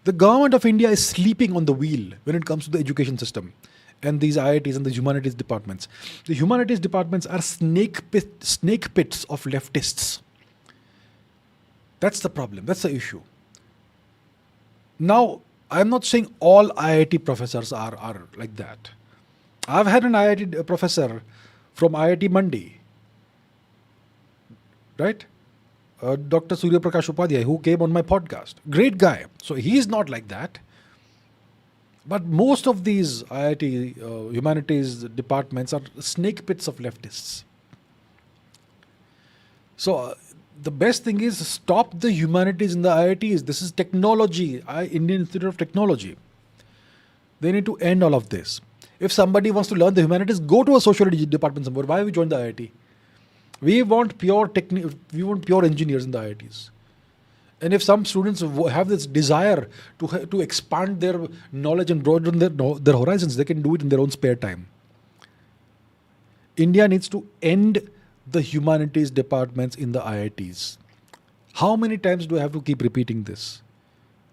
The government of India is sleeping on the wheel when it comes to the education system and these IITs and the humanities departments. The humanities departments are snake pits of leftists. That's the problem. That's the issue. Now, I'm not saying all IIT professors are like that. I've had an IIT professor from IIT Mandi, right? Dr. Surya Prakash Upadhyay, who came on my podcast. Great guy. So he's not like that. But most of these IIT humanities departments are snake pits of leftists. So the best thing is stop the humanities in the IITs. This is technology, Indian Institute of Technology. They need to end all of this. If somebody wants to learn the humanities, go to a sociology department somewhere. Why have you joined the IIT? We want pure engineers in the IITs. And if some students have this desire to expand their knowledge and broaden their horizons, they can do it in their own spare time. India needs to end the humanities departments in the IITs. How many times do I have to keep repeating this?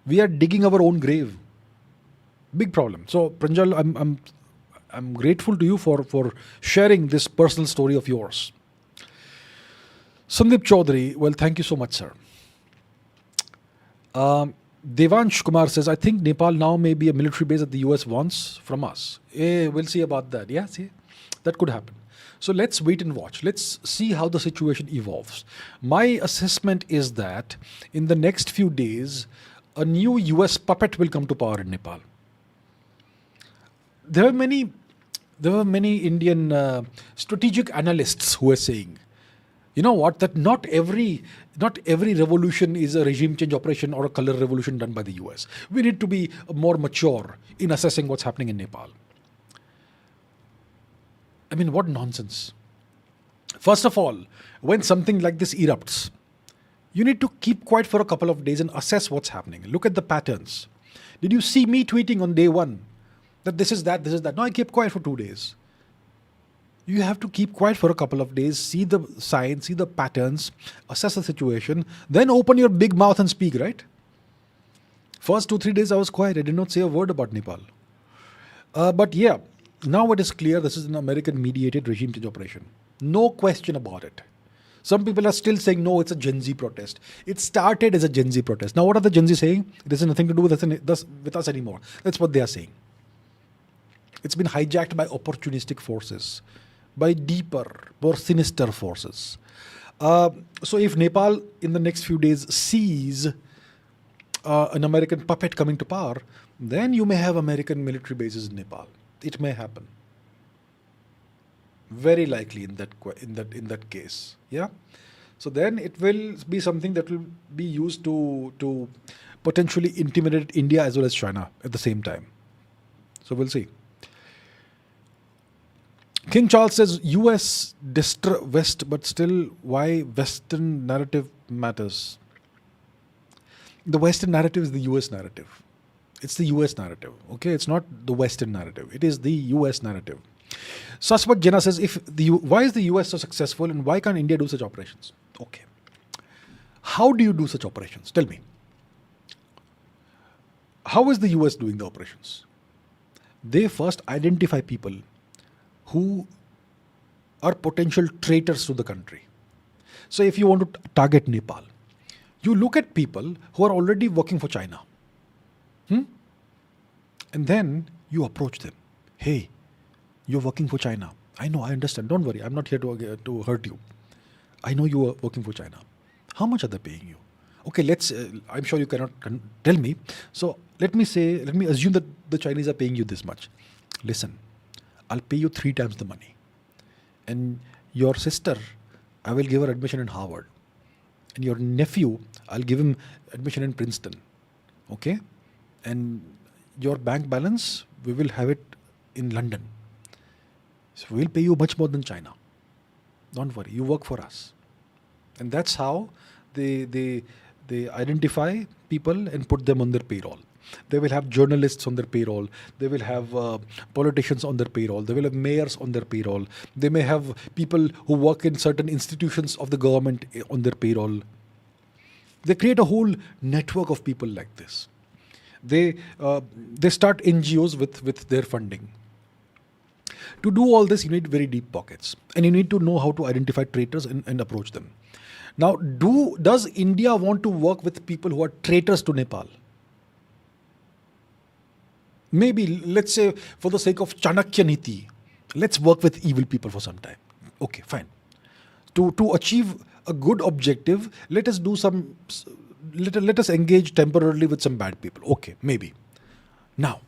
We are digging our own grave. Big problem. So Pranjal, I'm grateful to you for sharing this personal story of yours. Sandeep Chaudhary, well, thank you so much, sir. Devansh Kumar says, I think Nepal now may be a military base that the US wants from us. We'll see about that. Yeah, see, that could happen. So let's wait and watch. Let's see how the situation evolves. My assessment is that in the next few days, a new US puppet will come to power in Nepal. There were many Indian strategic analysts who were saying, you know what, that not every revolution is a regime change operation or a color revolution done by the US. We need to be more mature in assessing what's happening in Nepal. I mean, what nonsense. First of all, when something like this erupts, you need to keep quiet for a couple of days and assess what's happening. Look at the patterns. Did you see me tweeting on day one that this is that? No, I kept quiet for 2 days. You have to keep quiet for a couple of days, see the signs, see the patterns, assess the situation, then open your big mouth and speak, right? First 2-3 days I was quiet. I did not say a word about Nepal. But yeah, now it is clear this is an American-mediated regime change operation. No question about it. Some people are still saying, no, it's a Gen Z protest. It started as a Gen Z protest. Now what are the Gen Z saying? It has nothing to do with us anymore. That's what they are saying. It's been hijacked by opportunistic forces, by deeper, more sinister forces. So if Nepal in the next few days sees an American puppet coming to power, then you may have American military bases in Nepal. It may happen. Very likely in that case. Yeah. So then it will be something that will be used to potentially intimidate India as well as China at the same time. So we'll see. King Charles says, US West, but still why Western narrative matters. The Western narrative is the US narrative. It's the US narrative, okay? It's not the Western narrative. It is the US narrative. Saswat Jena says, why is the US so successful and why can't India do such operations? Okay. How do you do such operations? Tell me. How is the US doing the operations? They first identify people who are potential traitors to the country. So if you want to target Nepal, you look at people who are already working for China. And then you approach them. Hey, you're working for China. I know, I understand. Don't worry. I'm not here to hurt you. I know you are working for China. How much are they paying you? Okay, I'm sure you cannot tell me. So let me assume that the Chinese are paying you this much. Listen, I'll pay you 3 times the money. And your sister, I will give her admission in Harvard. And your nephew, I'll give him admission in Princeton. Okay? And your bank balance, we will have it in London. So we'll pay you much more than China. Don't worry, you work for us. And that's how they identify people and put them on their payroll. They will have journalists on their payroll. They will have politicians on their payroll. They will have mayors on their payroll. They may have people who work in certain institutions of the government on their payroll. They create a whole network of people like this. They start NGOs with their funding. To do all this, you need very deep pockets. And you need to know how to identify traitors and approach them. Now, does India want to work with people who are traitors to Nepal? Maybe, let's say, for the sake of Chanakya Niti, let's work with evil people for some time. Okay, fine. To achieve a good objective, let us engage temporarily with some bad people. Okay, maybe. Now,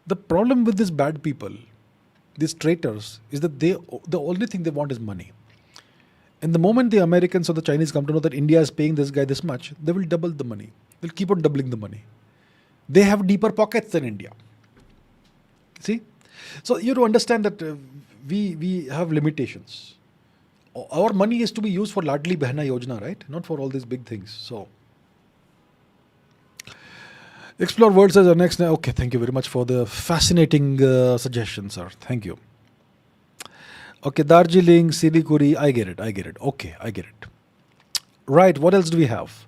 the problem with these bad people, these traitors, is that the only thing they want is money. And the moment the Americans or the Chinese come to know that India is paying this guy this much, they will double the money. They'll keep on doubling the money. They have deeper pockets than India. See? So you have to understand that we have limitations. Our money is to be used for Ladli Behna Yojana, right? Not for all these big things. So, Explore Words as our next. Okay, thank you very much for the fascinating suggestion, sir. Thank you. Okay, Darjeeling, Siliguri, I get it. Okay, I get it. Right, what else do we have?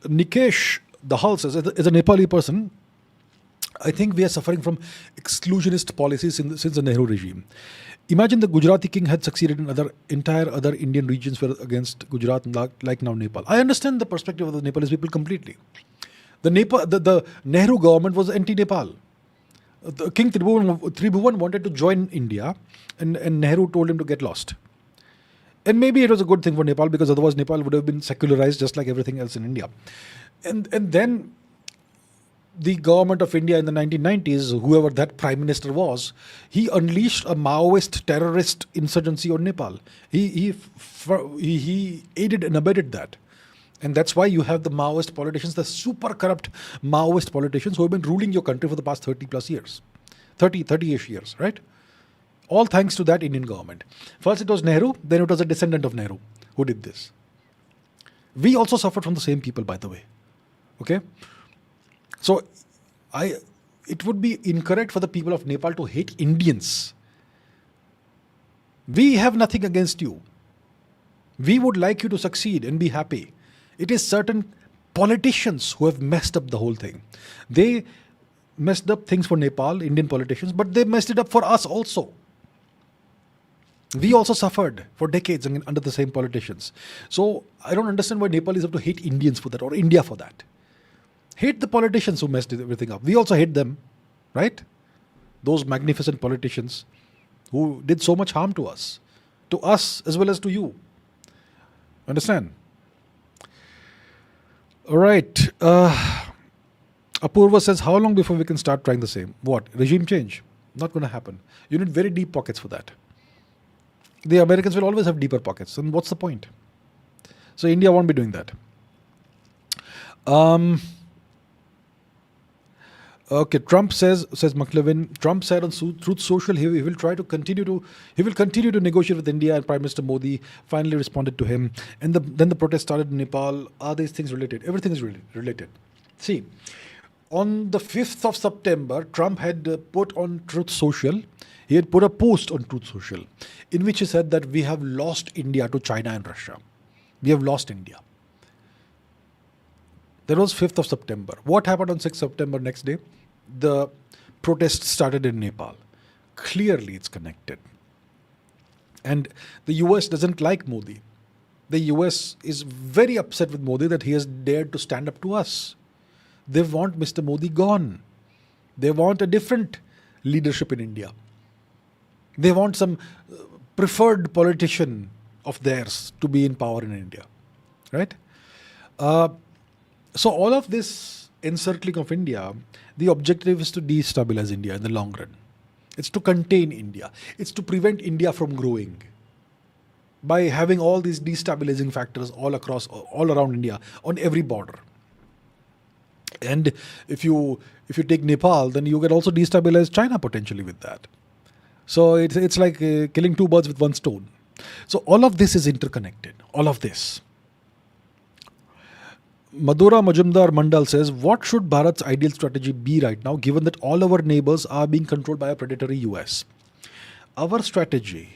Nikesh Dahal says, as a Nepali person, I think we are suffering from exclusionist policies since the Nehru regime. Imagine the Gujarati king had succeeded in entire other Indian regions were against Gujarat, like now Nepal. I understand the perspective of the Nepalese people completely. The Nehru government was anti-Nepal. King Tribhuvan wanted to join India, and Nehru told him to get lost. And maybe it was a good thing for Nepal, because otherwise Nepal would have been secularized just like everything else in India. And then the government of India in the 1990s, whoever that prime minister was, he unleashed a Maoist terrorist insurgency on Nepal. He aided and abetted that. And that's why you have the Maoist politicians, the super corrupt Maoist politicians who have been ruling your country for the past 30 plus years. 30-ish years, right? All thanks to that Indian government. First it was Nehru, then it was a descendant of Nehru who did this. We also suffered from the same people, by the way. Okay? So, it would be incorrect for the people of Nepal to hate Indians. We have nothing against you. We would like you to succeed and be happy. It is certain politicians who have messed up the whole thing. They messed up things for Nepal, Indian politicians, but they messed it up for us also. We also suffered for decades under the same politicians. So I don't understand why Nepalese have to hate Indians for that, or India for that. Hate the politicians who messed everything up. We also hate them, right? Those magnificent politicians who did so much harm to us as well as to you. Understand? All right. Apurva says, how long before we can start trying the same? What? Regime change? Not going to happen. You need very deep pockets for that. The Americans will always have deeper pockets. And what's the point? So India won't be doing that. Okay, Trump says McLevin, Trump said on Truth Social he will continue to negotiate with India, and Prime Minister Modi finally responded to him. And then the protest started in Nepal. Are these things related? Everything is related. See, on the 5th of September, Trump had put on Truth Social, he had put a post on Truth Social in which he said that we have lost India to China and Russia. We have lost India. That was 5th of September. What happened on 6th September next day? The protests started in Nepal. Clearly it's connected. And the US doesn't like Modi. The US is very upset with Modi that he has dared to stand up to us. They want Mr. Modi gone. They want a different leadership in India. They want some preferred politician of theirs to be in power in India. Right? So all of this encircling of India, the objective is to destabilize India in the long run. It's to contain India. It's to prevent India from growing by having all these destabilizing factors all around India, on every border. And if you take Nepal, then you can also destabilize China potentially with that. So it's like killing two birds with one stone. So all of this is interconnected. All of this. Madhura Majumdar Mandal says, what should Bharat's ideal strategy be right now, given that all our neighbors are being controlled by a predatory US? Our strategy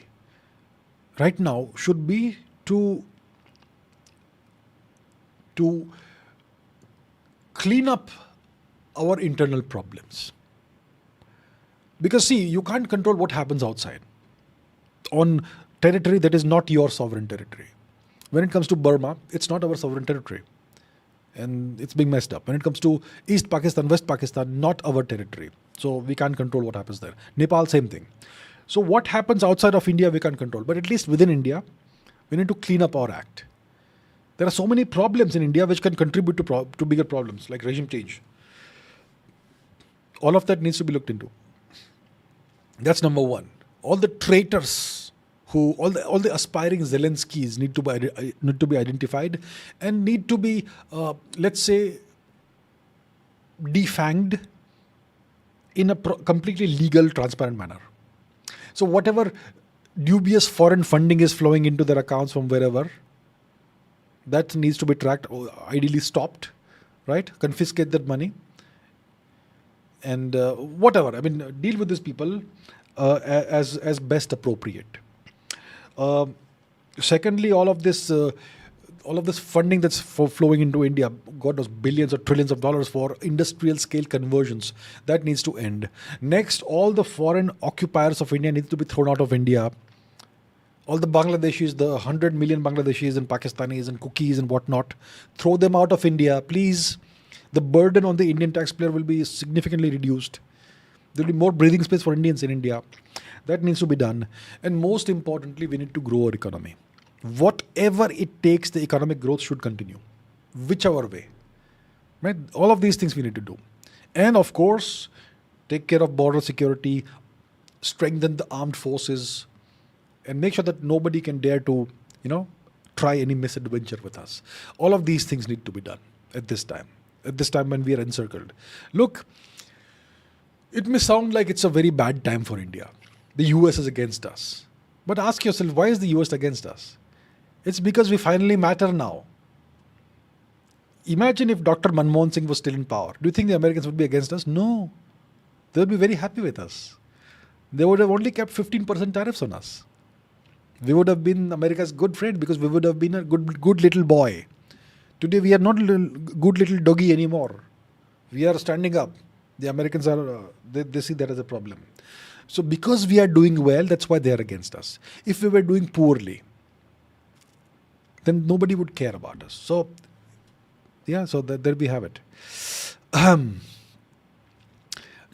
right now should be to clean up our internal problems. Because see, you can't control what happens outside on territory that is not your sovereign territory. When it comes to Burma, it's not our sovereign territory. And it's being messed up. When it comes to East Pakistan, West Pakistan, not our territory. So we can't control what happens there. Nepal, same thing. So what happens outside of India, we can't control. But at least within India, we need to clean up our act. There are so many problems in India which can contribute to bigger problems, like regime change. All of that needs to be looked into. That's number one. All the traitors all the aspiring Zelenskys need to be identified and need to be, let's say, defanged in a completely legal, transparent manner. So whatever dubious foreign funding is flowing into their accounts from wherever, that needs to be tracked, or ideally stopped, right? Confiscate that money. And whatever, I mean, deal with these people as best appropriate. Secondly, all of this funding that's flowing into India, God knows, billions or trillions of dollars for industrial scale conversions, that needs to end. Next, all the foreign occupiers of India need to be thrown out of India. All the Bangladeshis, the 100 million Bangladeshis and Pakistanis and cookies and whatnot, throw them out of India, please. The burden on the Indian taxpayer will be significantly reduced. There will be more breathing space for Indians in India. That needs to be done. And most importantly, we need to grow our economy. Whatever it takes, the economic growth should continue, whichever way. Right? All of these things we need to do. And of course, take care of border security, strengthen the armed forces, and make sure that nobody can dare to, try any misadventure with us. All of these things need to be done at this time when we are encircled. Look, it may sound like it's a very bad time for India. The US is against us. But ask yourself, why is the US against us? It's because we finally matter now. Imagine if Dr. Manmohan Singh was still in power. Do you think the Americans would be against us? No. They would be very happy with us. They would have only kept 15% tariffs on us. We would have been America's good friend because we would have been a good little boy. Today we are not good little doggy anymore. We are standing up. The Americans are, they see that as a problem. So because we are doing well, that's why they are against us. If we were doing poorly, then nobody would care about us. So, yeah, so there we have it.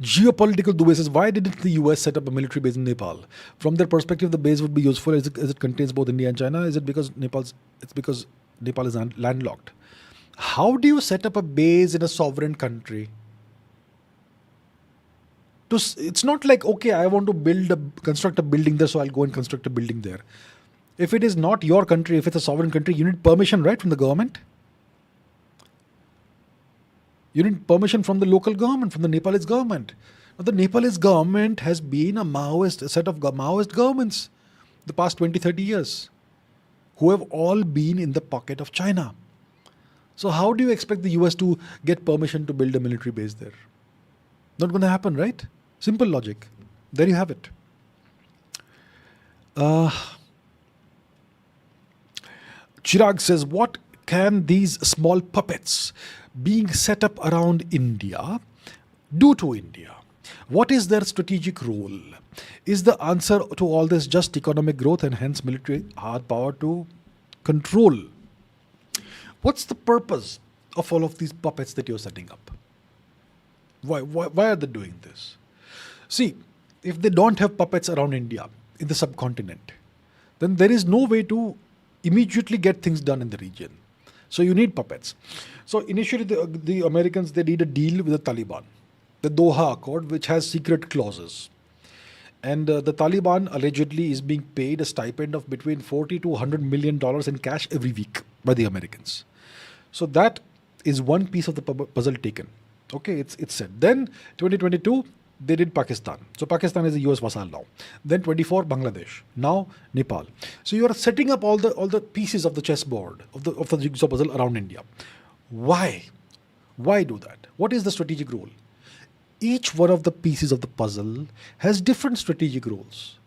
Geopolitical Dubey says, why didn't the US set up a military base in Nepal? From their perspective, the base would be useful as it contains both India and China. Is it because Nepal is landlocked? How do you set up a base in a sovereign country? It's not like, okay, I want to construct a building there, so I'll go and construct a building there. If it is not your country, if it's a sovereign country, you need permission, right, from the government? You need permission from the local government, from the Nepalese government. Now, the Nepalese government has been a set of Maoist governments the past 20, 30 years, who have all been in the pocket of China. So how do you expect the US to get permission to build a military base there? Not going to happen, right? Simple logic. There you have it. Chirag says, what can these small puppets being set up around India do to India? What is their strategic role? Is the answer to all this just economic growth and hence military hard power to control? What's the purpose of all of these puppets that you're setting up? Why are they doing this? See, if they don't have puppets around India in the subcontinent, then there is no way to immediately get things done in the region. So you need puppets. So initially the Americans, they did a deal with the Taliban, the Doha Accord, which has secret clauses. And the Taliban allegedly is being paid a stipend of between $40 to $100 million in cash every week by the Americans. So that is one piece of the puzzle taken. Okay, it's said. Then 2022, they did Pakistan. So Pakistan is a US vassal now. Then 24, Bangladesh. Now Nepal. So you are setting up all the pieces of the chessboard of the jigsaw puzzle around India. Why? Why do that? What is the strategic role? Each one of the pieces of the puzzle has different strategic roles.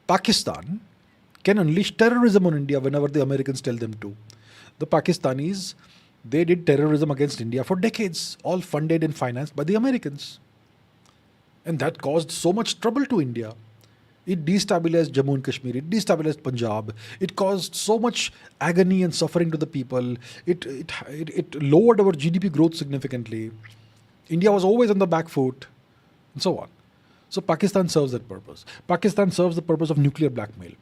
Pakistan can unleash terrorism on India whenever the Americans tell them to. The Pakistanis, they did terrorism against India for decades, all funded and financed by the Americans. And that caused so much trouble to India. It destabilized Jammu and Kashmir, it destabilized Punjab, it caused so much agony and suffering to the people, it lowered our GDP growth significantly. India was always on the back foot, and so on. So Pakistan serves that purpose. Pakistan serves the purpose of nuclear blackmail.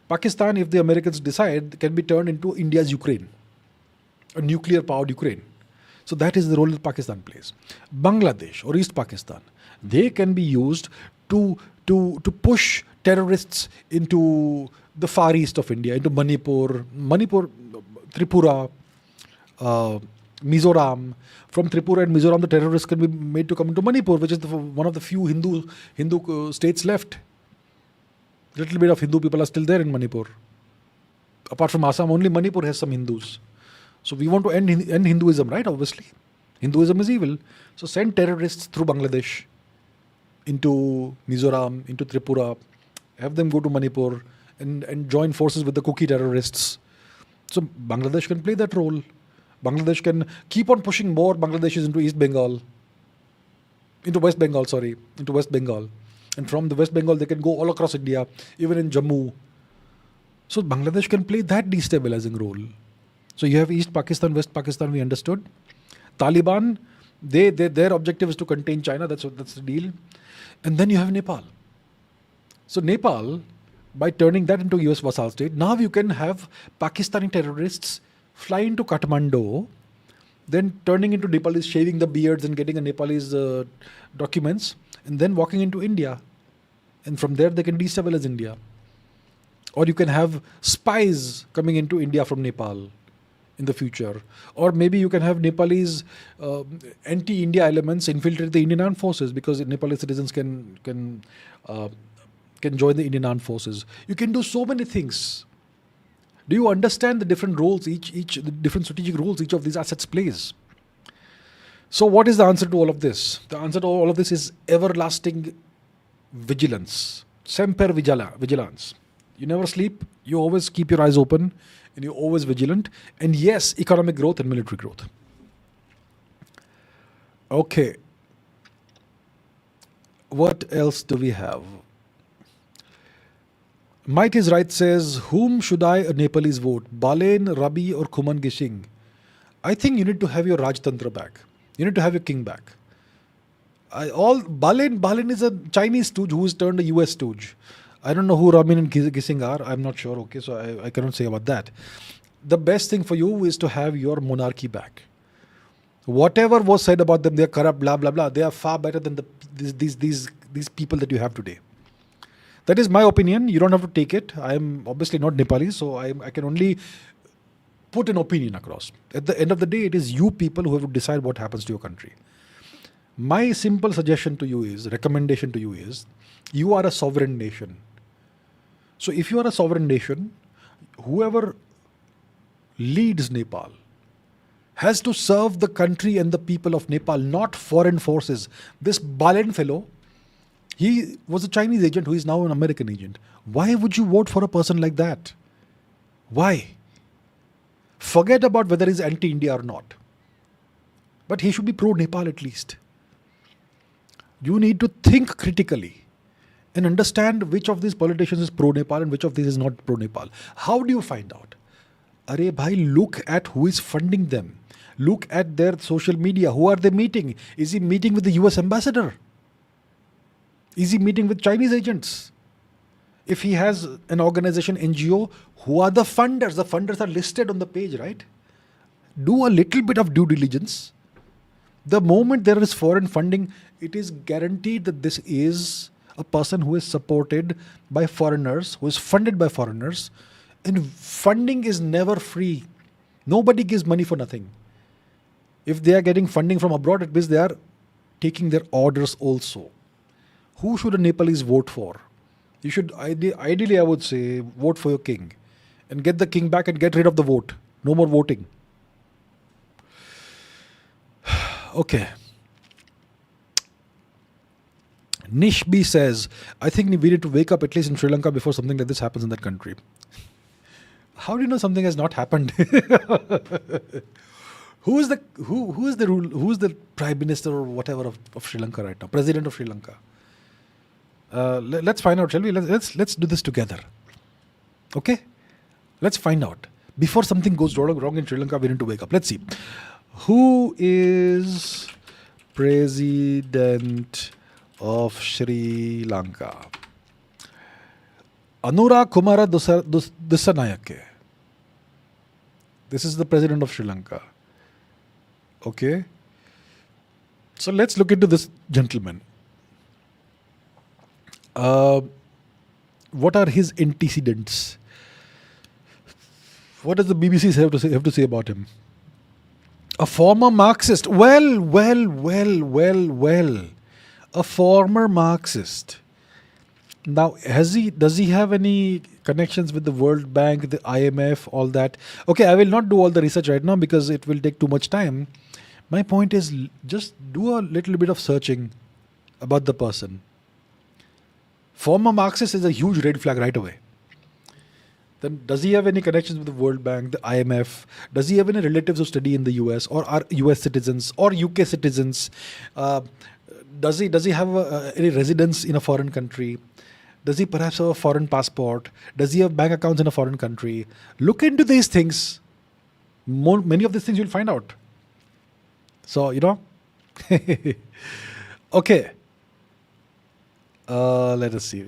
Pakistan, if the Americans decide, can be turned into India's Ukraine, a nuclear-powered Ukraine. So that is the role that Pakistan plays. Bangladesh or East Pakistan, they can be used to push terrorists into the far east of India, into Manipur, Tripura, Mizoram. From Tripura and Mizoram, the terrorists can be made to come into Manipur, which is one of the few Hindu states left. Little bit of Hindu people are still there in Manipur. Apart from Assam, only Manipur has some Hindus. So we want to end Hinduism, right? Obviously. Hinduism is evil. So send terrorists through Bangladesh into Mizoram, into Tripura, have them go to Manipur and join forces with the Kuki terrorists. So Bangladesh can play that role. Bangladesh can keep on pushing more Bangladeshis into West Bengal. And from the West Bengal, they can go all across India, even in Jammu. So Bangladesh can play that destabilizing role. So you have East Pakistan, West Pakistan, we understood. Taliban, their objective is to contain China, that's the deal. And then you have Nepal. So Nepal, by turning that into US vassal state, now you can have Pakistani terrorists fly into Kathmandu, then turning into Nepalese, shaving the beards and getting a Nepalese documents, and then walking into India. And from there they can destabilize India. Or you can have spies coming into India from Nepal in the future. Or maybe you can have Nepalese anti-India elements infiltrate the Indian armed forces, because Nepalese citizens can join the Indian armed forces. You can do so many things. Do you understand the different roles, the different strategic roles each of these assets plays? So what is the answer to all of this? The answer to all of this is everlasting vigilance. Semper vigilance. You never sleep. You always keep your eyes open and you're always vigilant. And yes, economic growth and military growth. Okay. What else do we have? Might is right says, whom should I a Nepalese vote? Balen, Rabi or Khuman Gishing? I think you need to have your Rajtantra back. You need to have your king back. Balen is a Chinese stooge who has turned a US stooge. I don't know who Ramin and Gishing are. I'm not sure. Okay, so I cannot say about that. The best thing for you is to have your monarchy back. Whatever was said about them, they are corrupt, blah, blah, blah. They are far better than these people that you have today. That is my opinion. You don't have to take it. I am obviously not Nepali, so I can only put an opinion across. At the end of the day, it is you people who have to decide what happens to your country. My simple recommendation to you is, you are a sovereign nation. So if you are a sovereign nation, whoever leads Nepal has to serve the country and the people of Nepal, not foreign forces. This Balen fellow, he was a Chinese agent who is now an American agent. Why would you vote for a person like that? Why? Forget about whether he's anti-India or not. but he should be pro-Nepal at least. You need to think critically and understand which of these politicians is pro-Nepal and which of these is not pro-Nepal. How do you find out? Arey bhai, look at who is funding them. Look at their social media. Who are they meeting? Is he meeting with the US ambassador? Is he meeting with Chinese agents? If he has an organization, NGO, who are the funders? The funders are listed on the page, right? Do a little bit of due diligence. The moment there is foreign funding, it is guaranteed that this is a person who is supported by foreigners, who is funded by foreigners. And funding is never free. Nobody gives money for nothing. If they are getting funding from abroad, it means they are taking their orders also. Who should a Nepalese vote for? You should, ideally I would say, vote for your king. And get the king back and get rid of the vote. No more voting. Okay. Nish B says, I think we need to wake up at least in Sri Lanka before something like this happens in that country. How do you know something has not happened? Who is the prime minister or whatever of Sri Lanka right now? President of Sri Lanka. Let's find out, shall we? Let's do this together. Okay? Let's find out. Before something goes wrong in Sri Lanka, we need to wake up. Let's see. Who is president of Sri Lanka? Anura Kumara Dissanayake. This is the president of Sri Lanka. Okay. So let's look into this gentleman. What are his antecedents? What does the BBC have to say about him? A former Marxist. Well. A former Marxist. Now, does he have any connections with the World Bank, the IMF, all that? Okay, I will not do all the research right now because it will take too much time. My point is just do a little bit of searching about the person. Former Marxist is a huge red flag right away. Then does he have any connections with the World Bank, the IMF? Does he have any relatives who study in the US or are US citizens or UK citizens? Does he have any residence in a foreign country? Does he perhaps have a foreign passport? Does he have bank accounts in a foreign country? Look into these things. Many of these things you'll find out. So, okay. Let us see.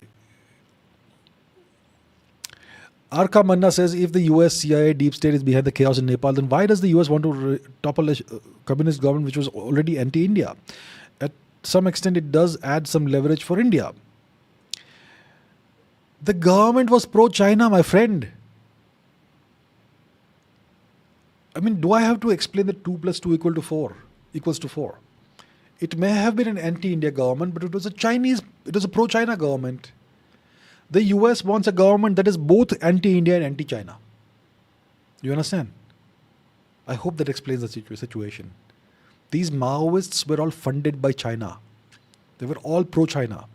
Arka Manna says, if the US CIA deep state is behind the chaos in Nepal, then why does the US want to topple a communist government which was already anti-India? At some extent, it does add some leverage for India. The government was pro-China, my friend. I mean, do I have to explain that 2 + 2 equals to 4? It may have been an anti-India government, but it was a pro-China government. The US wants a government that is both anti-India and anti-China. You understand? I hope that explains the situation. These Maoists were all funded by China. They were all pro-China.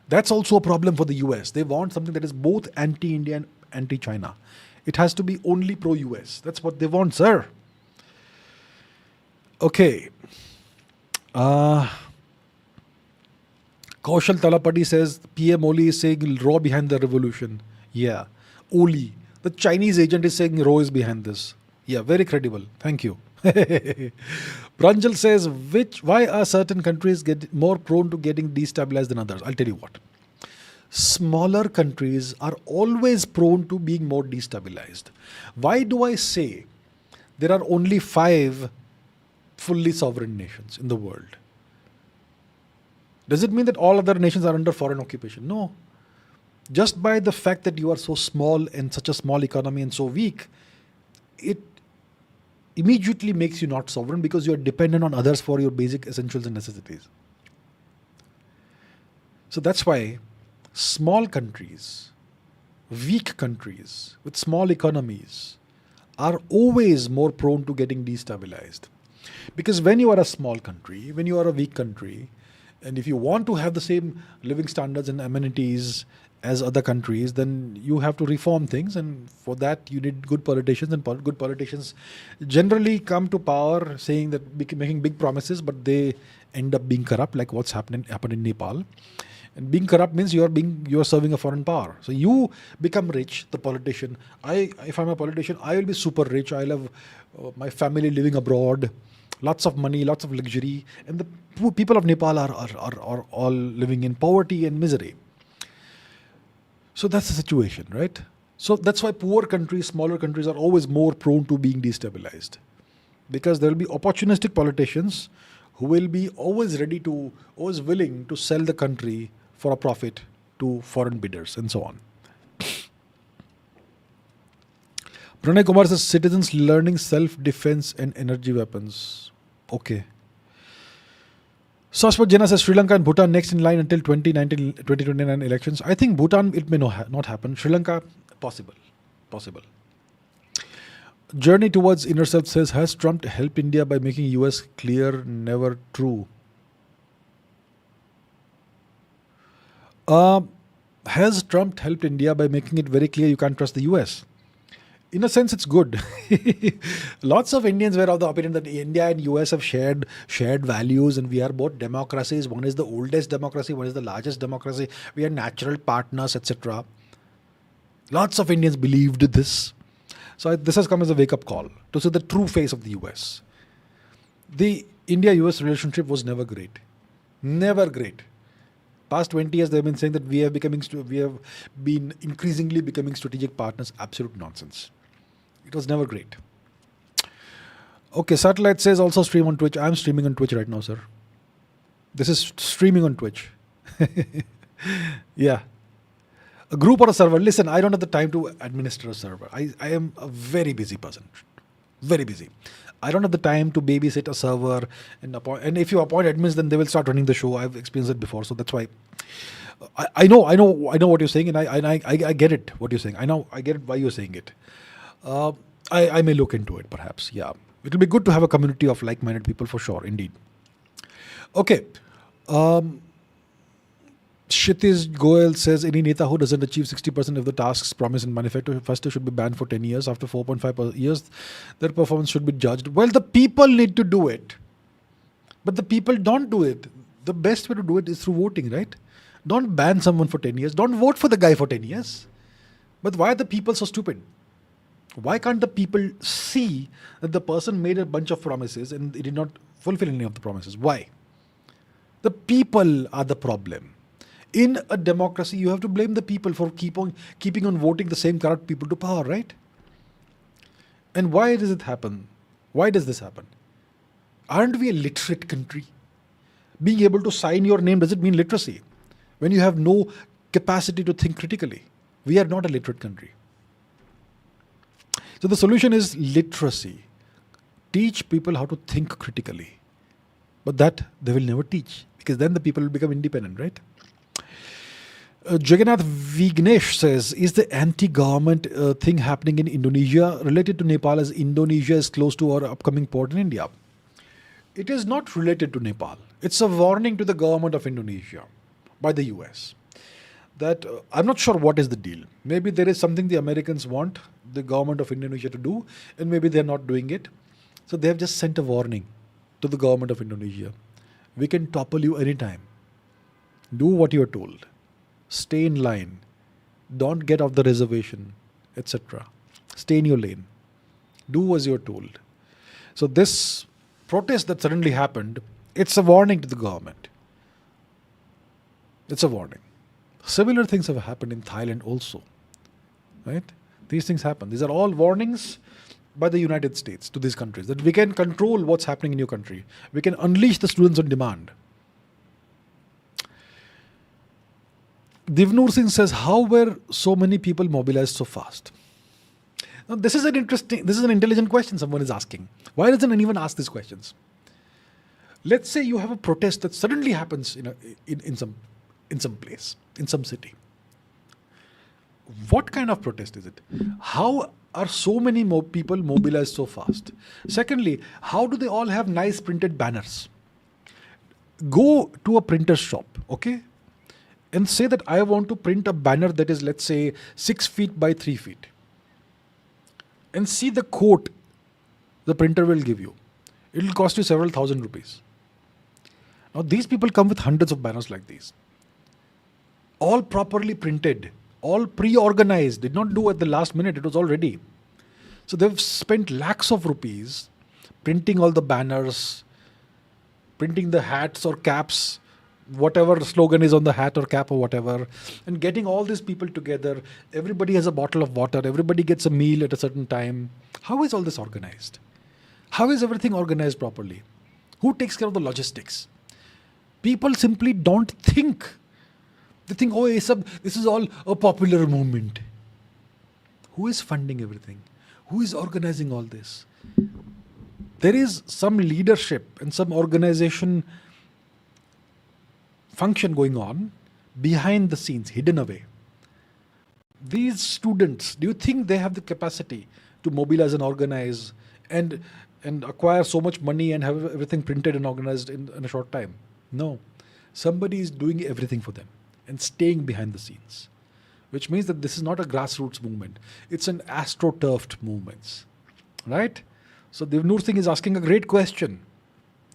That's also a problem for the US. They want something that is both anti-India and anti-China. It has to be only pro-US. That's what they want, sir. Okay. Kaushal Talapati says, PM Oli is saying Raw behind the revolution. Yeah. Oli. The Chinese agent is saying Raw is behind this. Yeah, very credible. Thank you. Pranjal says, why are certain countries more prone to getting destabilized than others? I'll tell you what. Smaller countries are always prone to being more destabilized. Why do I say there are only 5 fully sovereign nations in the world? Does it mean that all other nations are under foreign occupation? No. Just by the fact that you are so small and such a small economy and so weak, it immediately makes you not sovereign because you are dependent on others for your basic essentials and necessities. So that's why small countries, weak countries with small economies are always more prone to getting destabilized. Because when you are a small country, when you are a weak country, and if you want to have the same living standards and amenities as other countries, then you have to reform things, and for that you need good politicians, and good politicians generally come to power saying that making big promises, but they end up being corrupt, like what's happened in Nepal. And being corrupt means you're serving a foreign power. So you become rich, the politician. If I'm a politician, I will be super rich. I'll have my family living abroad, lots of money, lots of luxury, and the people of Nepal are all living in poverty and misery. So that's the situation, right? So that's why poor countries, smaller countries are always more prone to being destabilized, because there will be opportunistic politicians who will be always willing to sell the country for a profit to foreign bidders and so on. Pranay Kumar says citizens learning self-defense and energy weapons. Okay. Saswat Jena says Sri Lanka and Bhutan next in line until 2029 elections. I think Bhutan, it may not happen. Sri Lanka, possible. Journey towards inner self says, has Trump helped India by making US clear? Never true. Has Trump helped India by making it very clear you can't trust the US? In a sense, it's good. Lots of Indians were of the opinion that India and US have shared values, and we are both democracies. One is the oldest democracy, one is the largest democracy. We are natural partners, etc. Lots of Indians believed this. So this has come as a wake-up call to see the true face of the US. The India-US relationship was never great. Never great. Past 20 years, they've been saying that we have been increasingly becoming strategic partners. Absolute nonsense. It was never great. Okay, Satellite says also stream on Twitch. I'm streaming on Twitch right now, sir. This is streaming on Twitch. Yeah. A group or a server. Listen, I don't have the time to administer a server. I am a very busy person. Very busy. I don't have the time to babysit a server and if you appoint admins, then they will start running the show. I've experienced it before, so that's why I know what you're saying, and I get it what you're saying. I get it why you're saying it. I may look into it perhaps. Yeah, it'll be good to have a community of like-minded people for sure, indeed. Okay. Kshitiz Goel says any Neta who doesn't achieve 60% of the tasks promised in manifesto should be banned for 10 years. After 4.5 years, their performance should be judged. Well, the people need to do it. But the people don't do it. The best way to do it is through voting, right? Don't ban someone for 10 years. Don't vote for the guy for 10 years. But why are the people so stupid? Why can't the people see that the person made a bunch of promises and he did not fulfill any of the promises? Why? The people are the problem. In a democracy, you have to blame the people for keeping on voting the same corrupt people to power, right? And why does it happen? Why does this happen? Aren't we a literate country? Being able to sign your name doesn't mean literacy. When you have no capacity to think critically, we are not a literate country. So the solution is literacy. Teach people how to think critically. But that they will never teach, because then the people will become independent, right? Jagannath Vignesh says, is the anti-government thing happening in Indonesia related to Nepal, as Indonesia is close to our upcoming port in India? It is not related to Nepal. It's a warning to the government of Indonesia by the US that I'm not sure what is the deal. Maybe there is something the Americans want the government of Indonesia to do, and maybe they're not doing it. So they have just sent a warning to the government of Indonesia. We can topple you anytime. Do what you're told. Stay in line. Don't get off the reservation, etc. Stay in your lane. Do as you're told. So this protest that suddenly happened, it's a warning to the government. It's a warning. Similar things have happened in Thailand also. Right? These things happen. These are all warnings by the United States to these countries that we can control what's happening in your country. We can unleash the students on demand. Divnur Singh says, how were so many people mobilized so fast? Now, this is an intelligent question someone is asking. Why doesn't anyone ask these questions? Let's say you have a protest that suddenly happens in some place, in some city. What kind of protest is it? How are so many people mobilized so fast? Secondly, how do they all have nice printed banners? Go to a printer's shop, okay? and say that I want to print a banner that is, let's say, 6 feet by 3 feet, and see the quote the printer will give you. It will cost you several thousand rupees. Now, these people come with hundreds of banners like these, all properly printed, all pre-organized, did not do at the last minute, it was all ready. So they've spent lakhs of rupees printing all the banners, printing the hats or caps, whatever slogan is on the hat or cap or whatever, and getting all these people together. Everybody has a bottle of water, everybody gets a meal at a certain time. How is all this organized? How is everything organized properly? Who takes care of the logistics? People simply don't think. They think, oh, this is all a popular movement. Who is funding everything? Who is organizing all this? There is some leadership and some organization function going on behind the scenes, hidden away. These students, do you think they have the capacity to mobilize and organize and acquire so much money and have everything printed and organized in a short time? No. Somebody is doing everything for them and staying behind the scenes, which means that this is not a grassroots movement. It's an astroturfed movement, right? So Devnur Singh is asking a great question.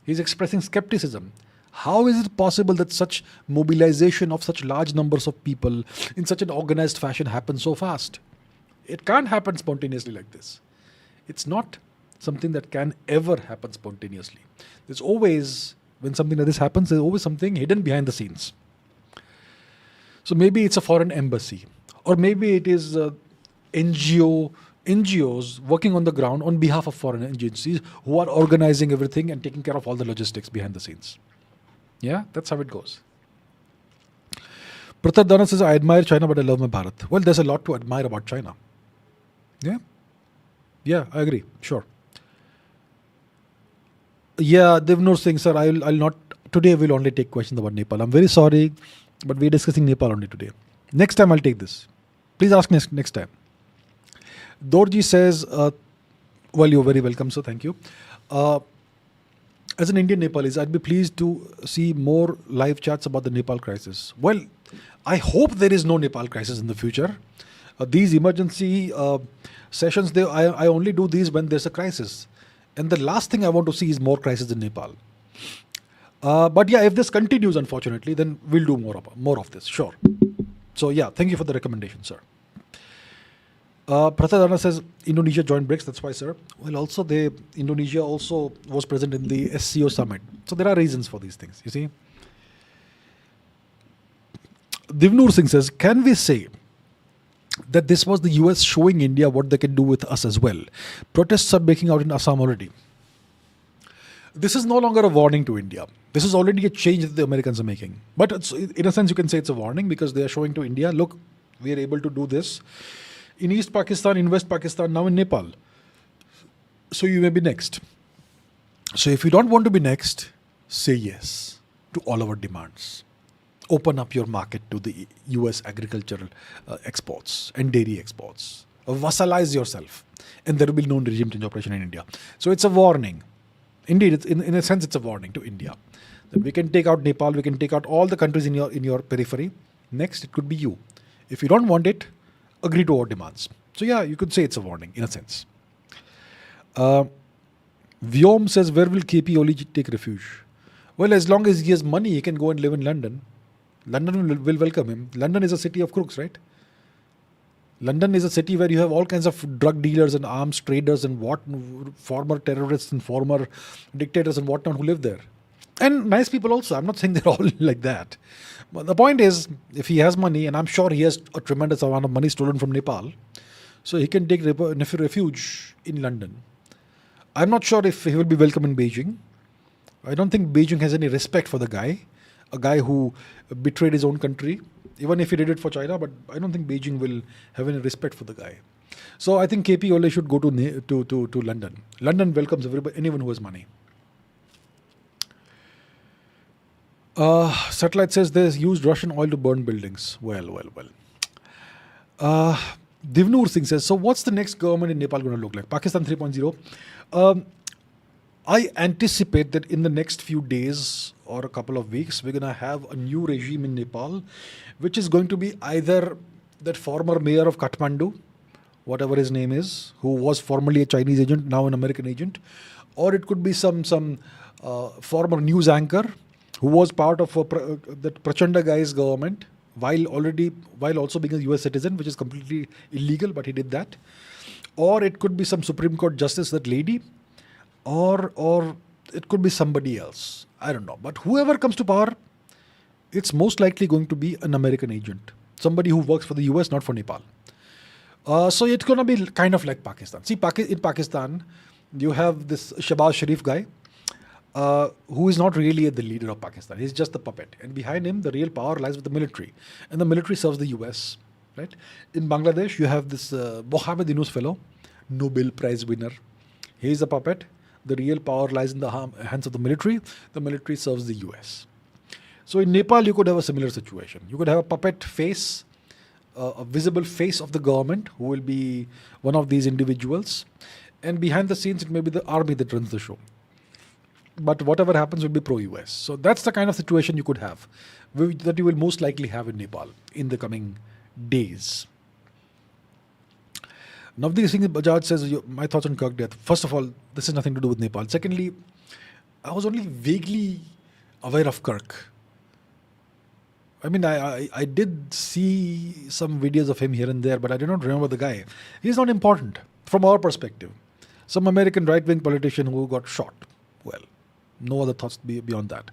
He's expressing skepticism. How is it possible that such mobilization of such large numbers of people in such an organized fashion happens so fast? It can't happen spontaneously like this. It's not something that can ever happen spontaneously. There's always, when something like this happens, there's always something hidden behind the scenes. So maybe it's a foreign embassy, or maybe it is NGOs working on the ground on behalf of foreign agencies who are organizing everything and taking care of all the logistics behind the scenes. Yeah, that's how it goes. Pratar Dana says, I admire China, but I love my Bharat. Well, there's a lot to admire about China. Yeah, I agree. Sure. Yeah, Devnur Singh, sir, I'll not, today we'll only take questions about Nepal. I'm very sorry, but we're discussing Nepal only today. Next time I'll take this. Please ask next time. Dorji says, well, you're very welcome, sir. Thank you. As an Indian Nepalese, I'd be pleased to see more live chats about the Nepal crisis. Well, I hope there is no Nepal crisis in the future. These emergency sessions, I only do these when there's a crisis. And the last thing I want to see is more crisis in Nepal. But yeah, if this continues, unfortunately, then we'll do more of this, sure. So yeah, thank you for the recommendation, sir. Pratadana says, Indonesia joined BRICS, that's why, sir. Well, also Indonesia also was present in the SCO summit. So there are reasons for these things, you see. Devnur Singh says, can we say that this was the US showing India what they can do with us as well? Protests are breaking out in Assam already. This is no longer a warning to India. This is already a change that the Americans are making. But in a sense, you can say it's a warning because they are showing to India, look, we are able to do this in East Pakistan, in West Pakistan, now in Nepal. So you may be next. So if you don't want to be next, say yes to all our demands. Open up your market to the US agricultural exports and dairy exports. Vassalize yourself. And there will be no regime change operation in India. So it's a warning. Indeed, in a sense, it's a warning to India. That we can take out Nepal, we can take out all the countries in your periphery. Next, it could be you. If you don't want it, agree to our demands. So yeah, you could say it's a warning, in a sense. Vyom says, where will KP Oli take refuge? Well, as long as he has money, he can go and live in London. London will welcome him. London is a city of crooks, right? London is a city where you have all kinds of drug dealers and arms traders and former terrorists and former dictators and whatnot who live there. And nice people also. I'm not saying they're all like that. But the point is, if he has money, and I'm sure he has a tremendous amount of money stolen from Nepal, so he can take refuge in London. I'm not sure if he will be welcome in Beijing. I don't think Beijing has any respect for the guy, a guy who betrayed his own country, even if he did it for China, but I don't think Beijing will have any respect for the guy. So I think KP Ole should go to London. London welcomes anyone who has money. Satellite says they used Russian oil to burn buildings. Well. Devnur Singh says, so what's the next government in Nepal going to look like? Pakistan 3.0. I anticipate that in the next few days or a couple of weeks, we're going to have a new regime in Nepal, which is going to be either that former mayor of Kathmandu, whatever his name is, who was formerly a Chinese agent, now an American agent, or it could be some former news anchor who was part of that Prachanda guy's government while also being a US citizen, which is completely illegal, but he did that. Or it could be some Supreme Court justice, that lady, or it could be somebody else. I don't know. But whoever comes to power, it's most likely going to be an American agent, somebody who works for the US, not for Nepal. So it's going to be kind of like Pakistan. See, in Pakistan, you have this Shahbaz Sharif guy, who is not really the leader of Pakistan. He's just the puppet. And behind him, the real power lies with the military. And the military serves the US. Right? In Bangladesh, you have this Mohammed Yunus fellow, Nobel Prize winner. He's a puppet. The real power lies in the hands of the military. The military serves the US. So in Nepal, you could have a similar situation. You could have a puppet face, a visible face of the government, who will be one of these individuals. And behind the scenes, it may be the army that runs the show. But whatever happens will be pro-US. So that's the kind of situation you could have, that you will most likely have in Nepal in the coming days. Navdeep Singh Bajaj says, my thoughts on Kirk death. First of all, this has nothing to do with Nepal. Secondly, I was only vaguely aware of Kirk. I mean, I did see some videos of him here and there, but I do not remember the guy. He's not important from our perspective. Some American right-wing politician who got shot. Well, no other thoughts beyond that.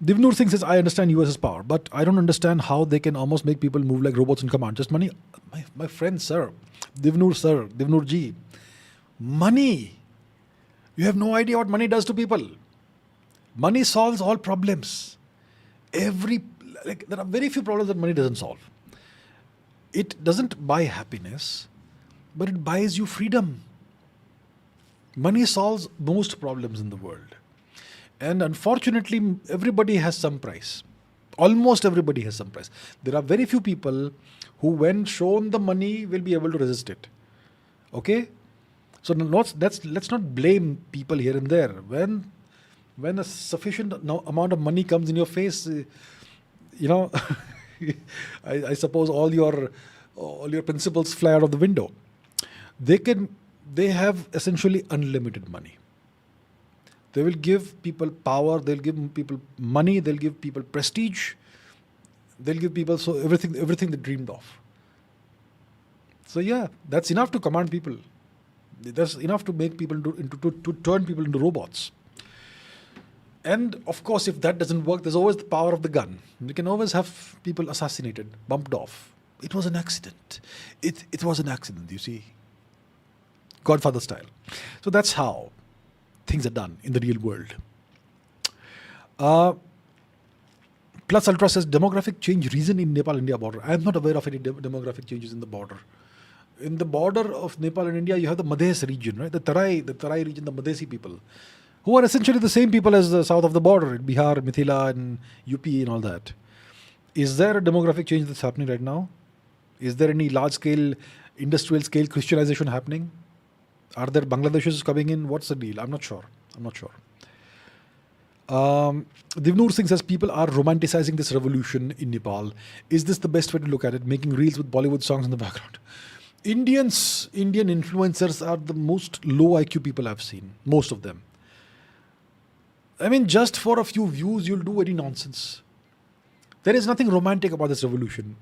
Divnur Singh says, I understand US's power, but I don't understand how they can almost make people move like robots in command. Just money. My friend, sir. Divnur ji. Money. You have no idea what money does to people. Money solves all problems. There are very few problems that money doesn't solve. It doesn't buy happiness, but it buys you freedom. Money solves most problems in the world. And unfortunately, everybody has some price. Almost everybody has some price. There are very few people who, when shown the money, will be able to resist it. Okay? So let's not blame people here and there. When a sufficient amount of money comes in your face, I suppose all your principles fly out of the window. They have essentially unlimited money. They will give people power, they'll give people money, they'll give people prestige, they'll give people everything they dreamed of. So yeah, that's enough to command people. That's enough to make people to turn people into robots. And of course, if that doesn't work, there's always the power of the gun. You can always have people assassinated, bumped off. It was an accident. It was an accident, you see. Godfather style. So that's how things are done in the real world. Plus Ultra says, demographic change reason in Nepal-India border. I am not aware of any demographic changes in the border. In the border of Nepal and India, you have the Madhes region, right? The Tarai region, the Madhesi people, who are essentially the same people as the south of the border, in Bihar, Mithila, and UP and all that. Is there a demographic change that's happening right now? Is there any large-scale, industrial-scale Christianization happening? Are there Bangladeshis coming in? What's the deal? I'm not sure. Divnur Singh says, people are romanticizing this revolution in Nepal. Is this the best way to look at it? Making reels with Bollywood songs in the background. Indian influencers are the most low IQ people I've seen. Most of them. I mean, just for a few views, you'll do any nonsense. There is nothing romantic about this revolution.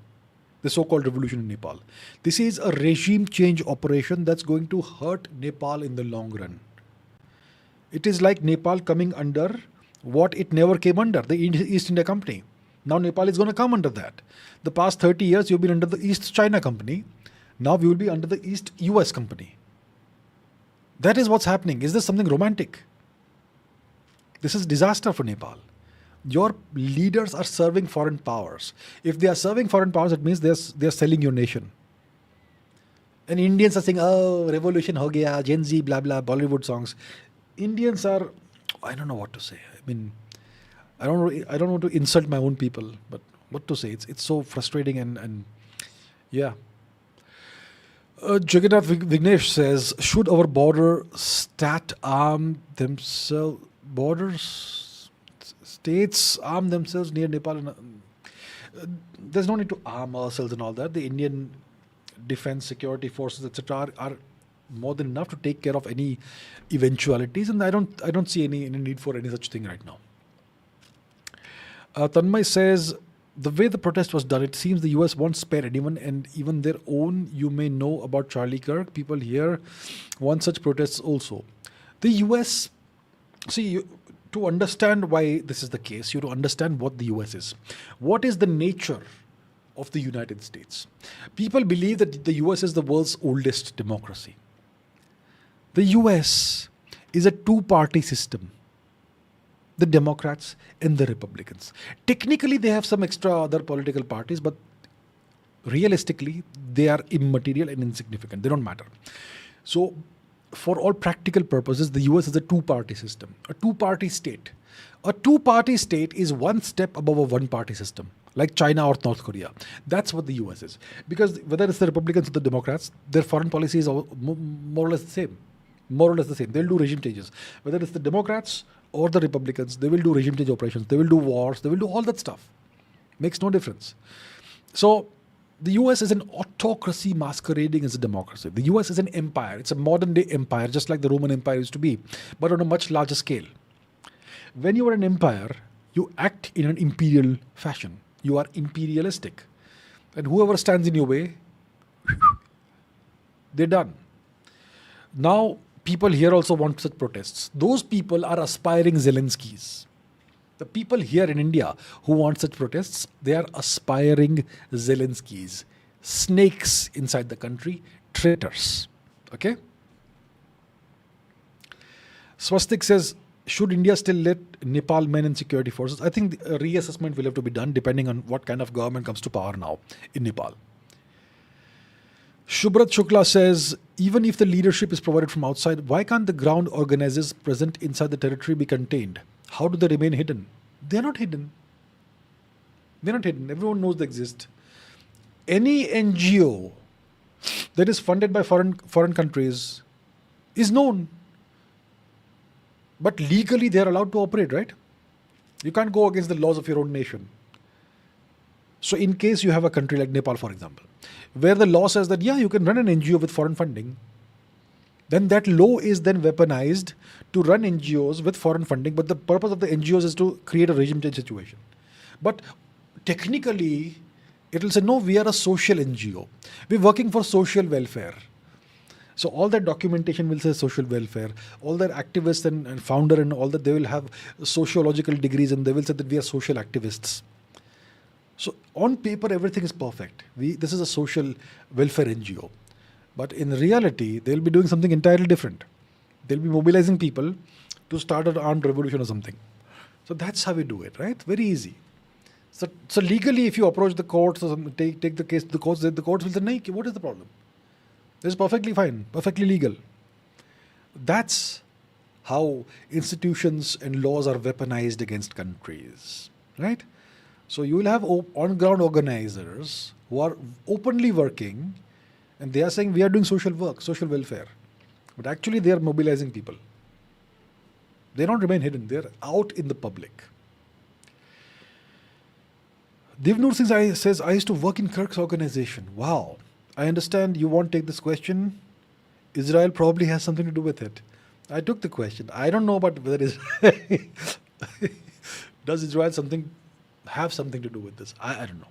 The so-called revolution in Nepal. This is a regime change operation that's going to hurt Nepal in the long run. It is like Nepal coming under what it never came under, the East India Company. Now Nepal is going to come under that. The past 30 years, you've been under the East China Company. Now we will be under the East US Company. That is what's happening. Is this something romantic? This is disaster for Nepal. Your leaders are serving foreign powers. If they are serving foreign powers, it means they're selling your nation. And Indians are saying, oh, revolution ho gaya, Gen Z, blah, blah, Bollywood songs. Indians are, I don't know what to say. I mean, I don't want to insult my own people, but what to say? It's so frustrating and yeah. Jagannath Vignesh says, should our border stat arm themselves, borders, states arm themselves near Nepal? There's no need to arm ourselves and all that. The Indian defense, security forces, etc., are more than enough to take care of any eventualities, and I don't see any need for any such thing right now. Tanmay says, the way the protest was done, it seems the US won't spare anyone, and even their own. You may know about Charlie Kirk. People here want such protests also. The US, to understand why this is the case, you have to understand what the US is. What is the nature of the United States? People believe that the US is the world's oldest democracy. The US is a two-party system. The Democrats and the Republicans. Technically, they have some extra other political parties, but realistically, they are immaterial and insignificant. They don't matter. So, for all practical purposes, the US is a two-party system, a two-party state. A two-party state is one step above a one-party system, like China or North Korea. That's what the US is. Because whether it's the Republicans or the Democrats, their foreign policy is more or less the same. More or less the same. They'll do regime changes. Whether it's the Democrats or the Republicans, they will do regime change operations. They will do wars. They will do all that stuff. Makes no difference. So, the US is an autocracy masquerading as a democracy. The US is an empire. It's a modern day empire, just like the Roman Empire used to be, but on a much larger scale. When you are an empire, you act in an imperial fashion. You are imperialistic. And whoever stands in your way, they're done. Now, people here also want such protests. Those people are aspiring Zelenskys. The people here in India who want such protests, they are aspiring Zelenskys. Snakes inside the country, traitors. Okay? Swastik says, should India still let Nepal men in security forces? I think a reassessment will have to be done depending on what kind of government comes to power now in Nepal. Shubhrat Shukla says, even if the leadership is provided from outside, why can't the ground organizers present inside the territory be contained? How do they remain hidden? They're not hidden. They're not hidden. Everyone knows they exist. Any NGO that is funded by foreign countries is known. But legally they are allowed to operate, right? You can't go against the laws of your own nation. So in case you have a country like Nepal, for example, where the law says that, yeah, you can run an NGO with foreign funding, then that law is then weaponized to run NGOs with foreign funding, but the purpose of the NGOs is to create a regime change situation. But technically, it will say, no, we are a social NGO. We're working for social welfare. So all that documentation will say social welfare. All their activists and founder and all that, they will have sociological degrees and they will say that we are social activists. So on paper, everything is perfect. This is a social welfare NGO. But in reality, they'll be doing something entirely different. They'll be mobilizing people to start an armed revolution or something. So that's how we do it, right? Very easy. So legally, if you approach the courts or take the case to the courts will say, "No, what is the problem? This is perfectly fine, perfectly legal." That's how institutions and laws are weaponized against countries, right? So you will have on-ground organizers who are openly working, and they are saying we are doing social work, social welfare. But actually they are mobilizing people. They don't remain hidden. They are out in the public. Divnur Singh says, I used to work in Kirk's organization. Wow. I understand you won't take this question. Israel probably has something to do with it. I took the question. I don't know about whether Israel does Israel have something to do with this. I don't know.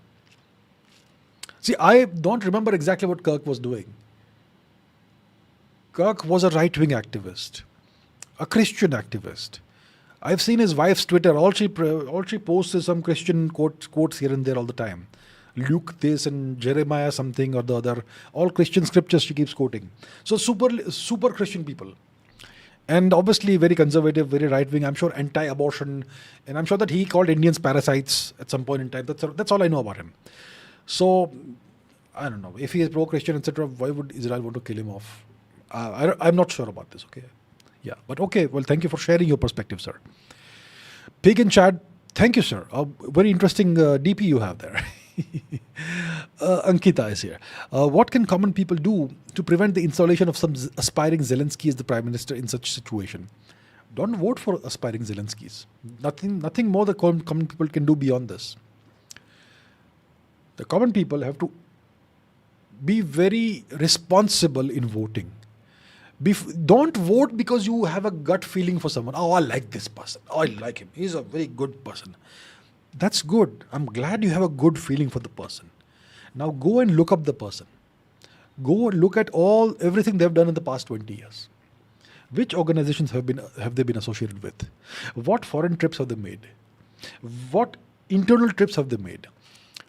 See, I don't remember exactly what Kirk was doing. Kirk was a right-wing activist, a Christian activist. I've seen his wife's Twitter. All she posts is some Christian quotes here and there all the time. Luke this and Jeremiah something or the other. All Christian scriptures she keeps quoting. So super Christian people. And obviously very conservative, very right-wing. I'm sure anti-abortion. And I'm sure that he called Indians parasites at some point in time. That's all I know about him. So, I don't know. If he is pro-Christian, etc., why would Israel want to kill him off? I'm not sure about this, okay? Yeah, but okay. Well, thank you for sharing your perspective, sir. Pig in chat, thank you, sir. Very interesting DP you have there. Ankita is here. What can common people do to prevent the installation of some aspiring Zelensky as the prime minister in such situation? Don't vote for aspiring Zelenskys. Nothing more the common people can do beyond this. The common people have to be very responsible in voting. Don't vote because you have a gut feeling for someone. Oh, I like this person. Oh, I like him. He's a very good person. That's good. I'm glad you have a good feeling for the person. Now go and look up the person. Go and look at everything they've done in the past 20 years. Which organizations have they been associated with? What foreign trips have they made? What internal trips have they made?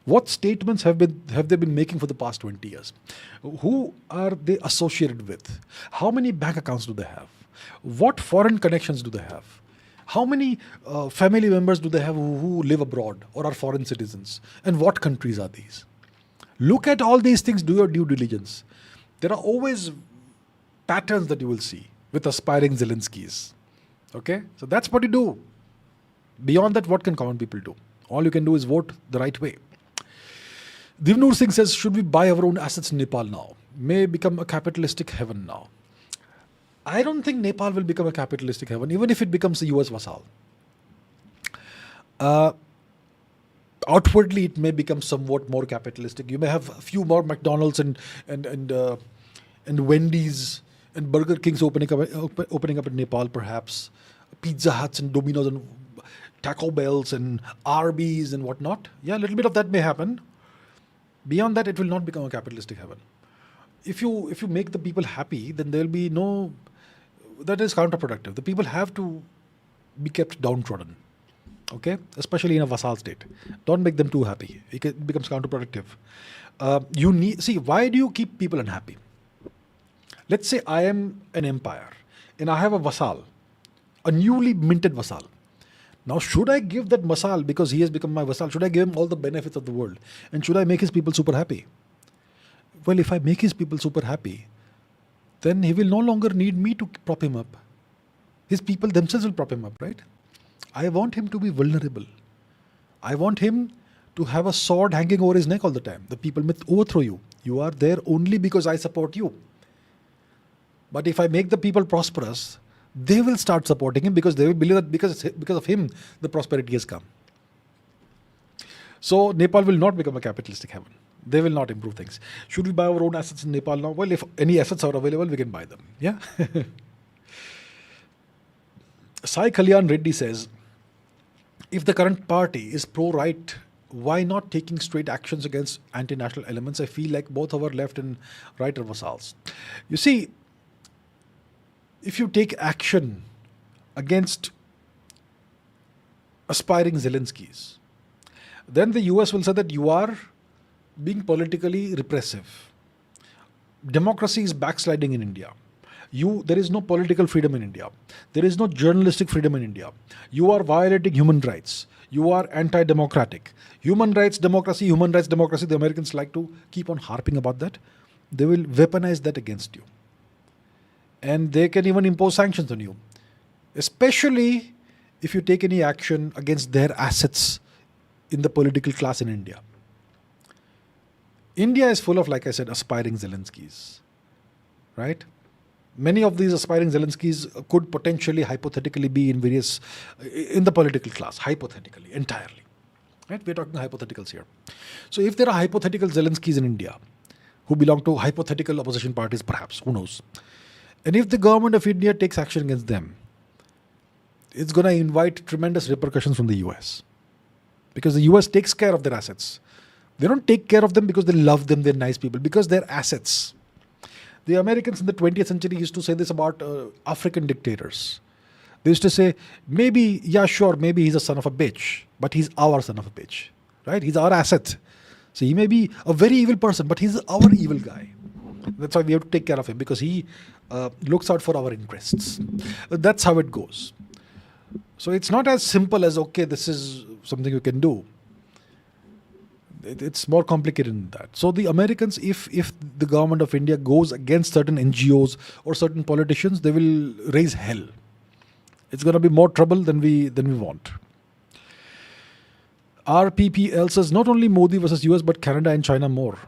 What statements have they been making for the past 20 years? Who are they associated with? How many bank accounts do they have? What foreign connections do they have? How many family members do they have who live abroad or are foreign citizens? And what countries are these? Look at all these things, do your due diligence. There are always patterns that you will see with aspiring Zelenskys. Okay? So that's what you do. Beyond that, what can common people do? All you can do is vote the right way. Divnur Singh says, should we buy our own assets in Nepal now? May become a capitalistic heaven now. I don't think Nepal will become a capitalistic heaven, even if it becomes a US vassal. Outwardly, it may become somewhat more capitalistic. You may have a few more McDonald's and Wendy's and Burger Kings opening up in Nepal, perhaps. Pizza Huts and Domino's and Taco Bells and Arby's and whatnot. Yeah, a little bit of that may happen. Beyond that, it will not become a capitalistic heaven. If you make the people happy, then there will be no... That is counterproductive. The people have to be kept downtrodden. Okay? Especially in a vassal state. Don't make them too happy. It becomes counterproductive. Why do you keep people unhappy? Let's say I am an empire and I have a vassal, a newly minted vassal. Now, should I give that vassal, because he has become my vassal, should I give him all the benefits of the world? And should I make his people super happy? Well, if I make his people super happy, then he will no longer need me to prop him up. His people themselves will prop him up, right? I want him to be vulnerable. I want him to have a sword hanging over his neck all the time. The people may overthrow you. You are there only because I support you. But if I make the people prosperous, they will start supporting him because they will believe that because of him, the prosperity has come. So Nepal will not become a capitalistic heaven. They will not improve things. Should we buy our own assets in Nepal now? Well, if any assets are available, we can buy them. Yeah. Sai Kalyan Reddy says, if the current party is pro-right, why not taking straight actions against anti-national elements? I feel like both our left and right are vassals. You see, if you take action against aspiring Zelenskys, then the US will say that you are being politically repressive. Democracy is backsliding in India. There is no political freedom in India. There is no journalistic freedom in India. You are violating human rights. You are anti-democratic. Human rights, democracy, the Americans like to keep on harping about that. They will weaponize that against you. And they can even impose sanctions on you. Especially if you take any action against their assets in the political class in India. India is full of, like I said, aspiring Zelenskys. Right? Many of these aspiring Zelenskys could potentially, hypothetically be in the political class, hypothetically, entirely. Right? We're talking hypotheticals here. So if there are hypothetical Zelenskys in India who belong to hypothetical opposition parties, perhaps, who knows? And if the government of India takes action against them, it's going to invite tremendous repercussions from the US. Because the US takes care of their assets. They don't take care of them because they love them, they're nice people, because they're assets. The Americans in the 20th century used to say this about African dictators. They used to say, maybe he's a son of a bitch, but he's our son of a bitch. Right? He's our asset. So he may be a very evil person, but he's our evil guy. That's why we have to take care of him, because he looks out for our interests. That's how it goes. So it's not as simple as, okay, this is something you can do. It's more complicated than that. So the Americans, if the government of India goes against certain NGOs or certain politicians, they will raise hell. It's going to be more trouble than we want. RPPL says not only Modi versus US but Canada and China more.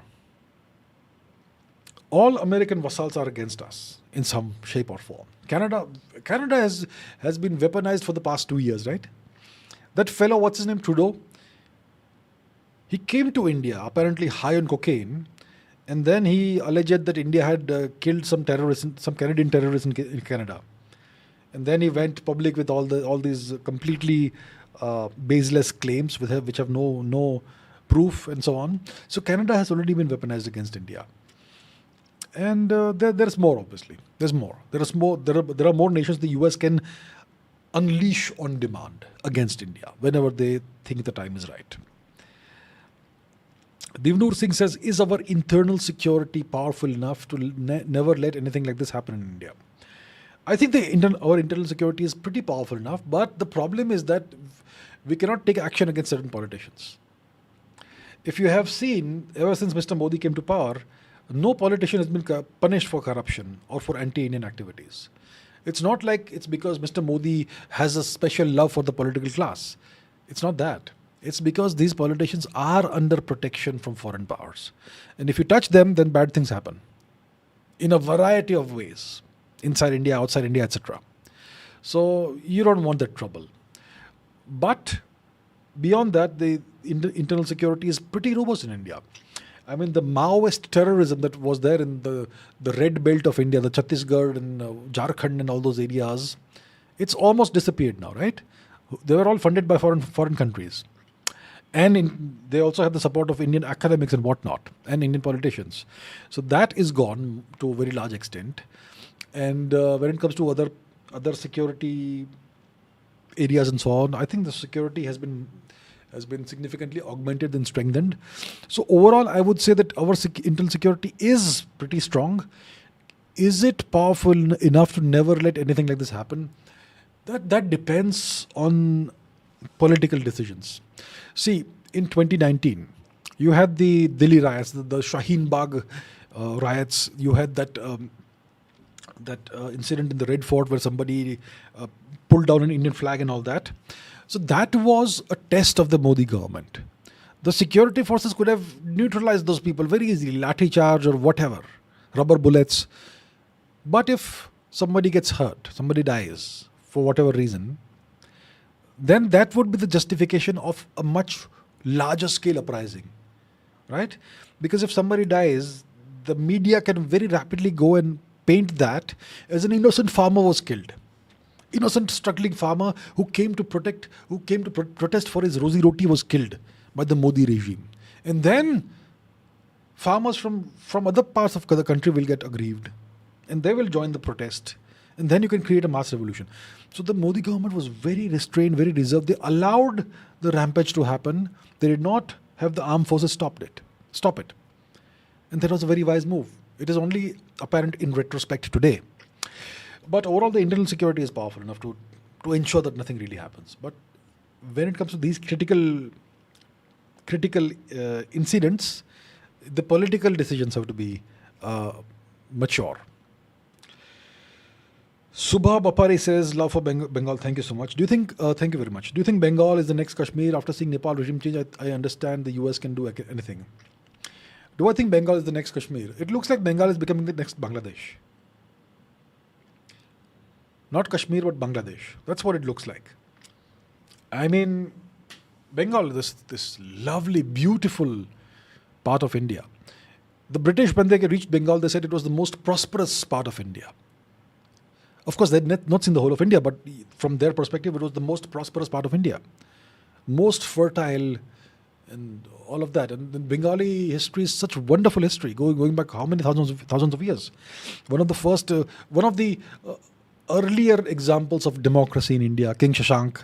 All American vassals are against us in some shape or form. Canada has been weaponized for the past 2 years, right? That fellow, what's his name, Trudeau, he came to India apparently high on cocaine, and then he alleged that India had killed some terrorists, some Canadian terrorists in Canada, and then he went public with all these completely baseless claims which have no proof and so on. So Canada has already been weaponized against India. And there's more, obviously. There's more. There are more nations the US can unleash on demand against India whenever they think the time is right. Divnur Singh says, is our internal security powerful enough to never let anything like this happen in India? I think our internal security is pretty powerful enough, but the problem is that we cannot take action against certain politicians. If you have seen, ever since Mr. Modi came to power, no politician has been punished for corruption or for anti-Indian activities. It's not like it's because Mr. Modi has a special love for the political class. It's not that. It's because these politicians are under protection from foreign powers. And if you touch them, then bad things happen. In a variety of ways. Inside India, outside India, etc. So you don't want that trouble. But beyond that, the internal security is pretty robust in India. I mean, the Maoist terrorism that was there in the red belt of India, the Chhattisgarh and Jharkhand and all those areas, it's almost disappeared now, right? They were all funded by foreign countries. And they also have the support of Indian academics and whatnot, and Indian politicians. So that is gone to a very large extent. And when it comes to other security areas and so on, I think the security has been significantly augmented and strengthened. So overall, I would say that our internal security is pretty strong. Is it powerful enough to never let anything like this happen? That depends on political decisions. See, in 2019, you had the Delhi riots, the Shaheen Bagh riots. You had that incident in the Red Fort where somebody pulled down an Indian flag and all that. So that was a test of the Modi government. The security forces could have neutralized those people very easily, lathi charge or whatever, rubber bullets. But if somebody gets hurt, somebody dies for whatever reason, then that would be the justification of a much larger scale uprising, right? Because if somebody dies, the media can very rapidly go and paint that as an innocent farmer was killed. Innocent struggling farmer who came to protest for his rosy roti was killed by the Modi regime. And then farmers from other parts of the country will get aggrieved and they will join the protest. And then you can create a mass revolution. So the Modi government was very restrained, very reserved. They allowed the rampage to happen. They did not have the armed forces stop it. And that was a very wise move. It is only apparent in retrospect today. But overall, the internal security is powerful enough to ensure that nothing really happens. But when it comes to these critical incidents, the political decisions have to be mature. Subha Bapari says, love for Bengal. Thank you so much. Do you think, thank you very much. Do you think Bengal is the next Kashmir? After seeing Nepal regime change, I understand the US can do anything. Do I think Bengal is the next Kashmir? It looks like Bengal is becoming the next Bangladesh. Not Kashmir, but Bangladesh. That's what it looks like. I mean, Bengal, this lovely, beautiful part of India. The British, when they reached Bengal, they said it was the most prosperous part of India. Of course, they'd not seen the whole of India, but from their perspective, it was the most prosperous part of India. Most fertile and all of that. And Bengali history is such wonderful history, going back how many thousands of years. One of the earlier examples of democracy in India, King Shashank,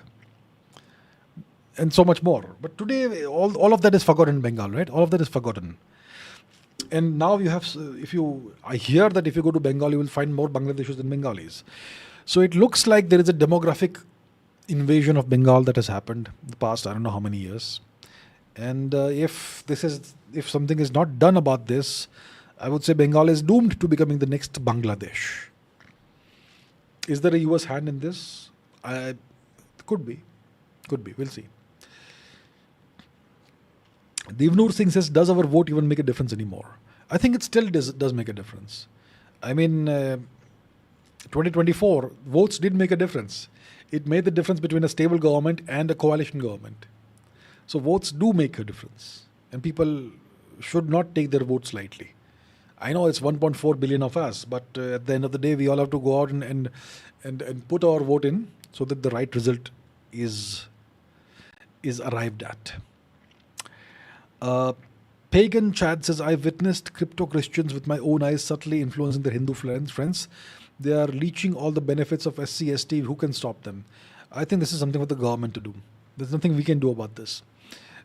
and so much more. But today, all of that is forgotten in Bengal, right? All of that is forgotten. And now you have, I hear that if you go to Bengal, you will find more Bangladeshis than Bengalis. So it looks like there is a demographic invasion of Bengal that has happened in the past, I don't know how many years. And if something is not done about this, I would say Bengal is doomed to becoming the next Bangladesh. Is there a US hand in this? Could be. We'll see. Devnur Singh says, does our vote even make a difference anymore? I think it still does make a difference. I mean, 2024, votes did make a difference. It made the difference between a stable government and a coalition government. So votes do make a difference. And people should not take their votes lightly. I know it's 1.4 billion of us, but at the end of the day, we all have to go out and put our vote in so that the right result is arrived at. Pagan Chad says, I've witnessed crypto Christians with my own eyes subtly influencing their Hindu friends. They are leeching all the benefits of SC/ST. Who can stop them? I think this is something for the government to do. There's nothing we can do about this.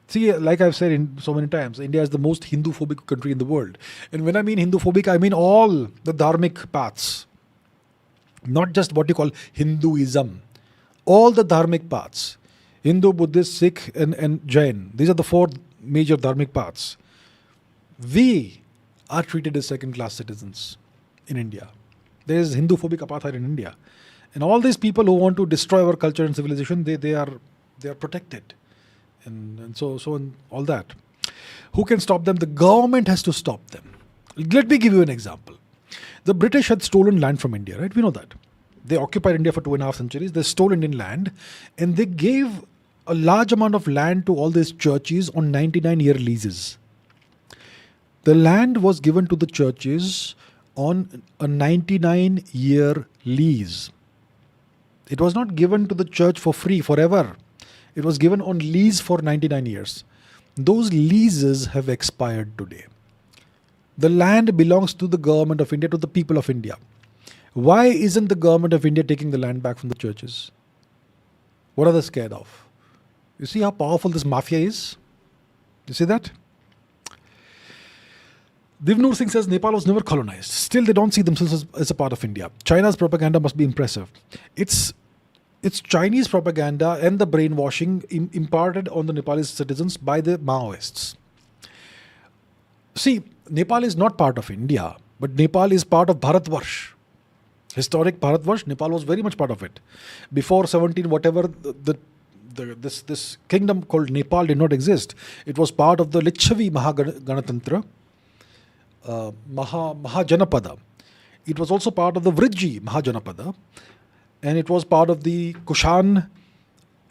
See, like I've said so many times, India is the most Hindu-phobic country in the world. And when I mean Hindu-phobic, I mean all the dharmic paths. Not just what you call Hinduism. All the dharmic paths. Hindu, Buddhist, Sikh and Jain. These are the four major dharmic paths. We are treated as second-class citizens in India. There is Hindu-phobic apartheid in India. And all these people who want to destroy our culture and civilization, they are protected. And so and all that. Who can stop them? The government has to stop them. Let me give you an example. The British had stolen land from India, right? We know that. They occupied India for 2.5 centuries. They stole Indian land and they gave a large amount of land to all these churches on 99-year leases. The land was given to the churches on a 99-year lease. It was not given to the church for free forever. It was given on lease for 99 years. Those leases have expired today. The land belongs to the government of India, to the people of India. Why isn't the government of India taking the land back from the churches? What are they scared of? You see how powerful this mafia is? You see that? Devnur Singh says Nepal was never colonized. Still, they don't see themselves as a part of India. China's propaganda must be impressive. It's Chinese propaganda and the brainwashing imparted on the Nepalese citizens by the Maoists. See, Nepal is not part of India, but Nepal is part of Bharatvarsh. Historic Bharatvarsh, Nepal was very much part of it. Before 17, whatever, this kingdom called Nepal did not exist. It was part of the Lichavi Mahaganatantra, Mahajanapada. It was also part of the Vriji Mahajanapada. And it was part of the Kushan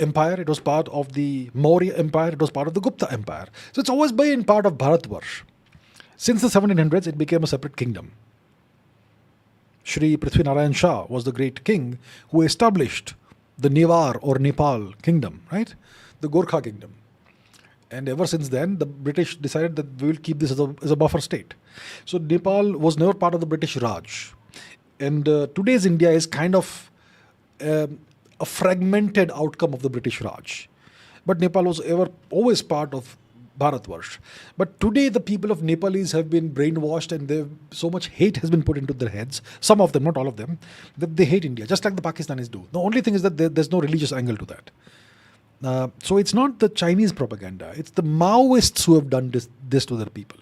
Empire. It was part of the Maurya Empire. It was part of the Gupta Empire. So it's always been part of Bharatvarsh. Since the 1700s, it became a separate kingdom. Shri Prithvi Narayan Shah was the great king who established the Newar or Nepal kingdom, right? The Gorkha kingdom. And ever since then, the British decided that we will keep this as a buffer state. So Nepal was never part of the British Raj. And today's India is kind of a fragmented outcome of the British Raj. But Nepal was always part of Bharatvarsh. But today the people of Nepalese have been brainwashed and so much hate has been put into their heads, some of them, not all of them, that they hate India, just like the Pakistanis do. The only thing is that there's no religious angle to that. So it's not the Chinese propaganda, it's the Maoists who have done this to their people.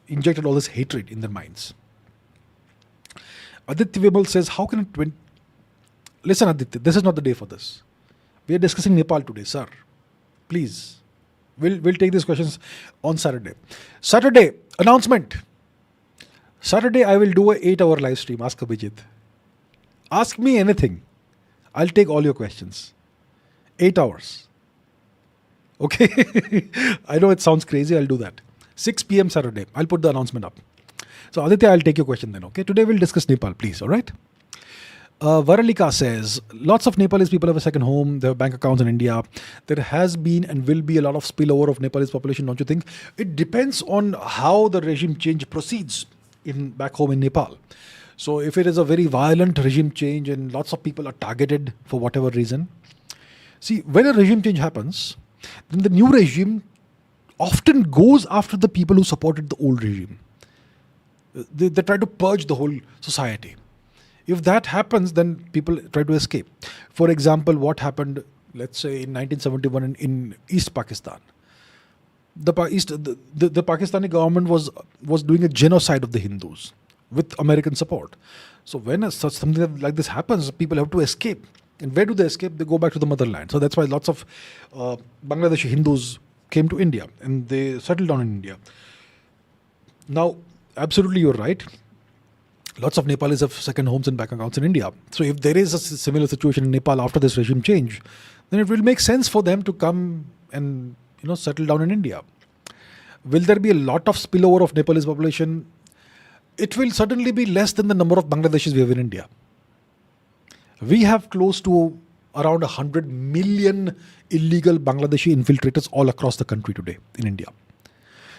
Injected all this hatred in their minds. Aditya Vimal says, how can it... Listen, Aditya, this is not the day for this. We are discussing Nepal today, sir. Please. We'll take these questions on Saturday. Saturday, announcement. Saturday, I will do an 8-hour live stream. Ask Abhijit. Ask me anything. I'll take all your questions. 8 hours. Okay? I know it sounds crazy. I'll do that. 6 p.m. Saturday. I'll put the announcement up. So, Aditya, I'll take your question then. Okay? Today, we'll discuss Nepal, please. All right? Varalika says, lots of Nepalese people have a second home. They have bank accounts in India. There has been and will be a lot of spillover of Nepalese population, don't you think? It depends on how the regime change proceeds back home in Nepal. So if it is a very violent regime change and lots of people are targeted for whatever reason. See, when a regime change happens, then the new regime often goes after the people who supported the old regime. They try to purge the whole society. If that happens, then people try to escape. For example, what happened, let's say, in 1971 in East Pakistan. The Pakistani government was doing a genocide of the Hindus with American support. So when something like this happens, people have to escape. And where do they escape? They go back to the motherland. So that's why lots of Bangladeshi Hindus came to India and they settled down in India. Now, absolutely, you're right. Lots of Nepalis have second homes and bank accounts in India. So if there is a similar situation in Nepal after this regime change, then it will make sense for them to come and settle down in India. Will there be a lot of spillover of Nepalese population? It will certainly be less than the number of Bangladeshis we have in India. We have close to around 100 million illegal Bangladeshi infiltrators all across the country today in India.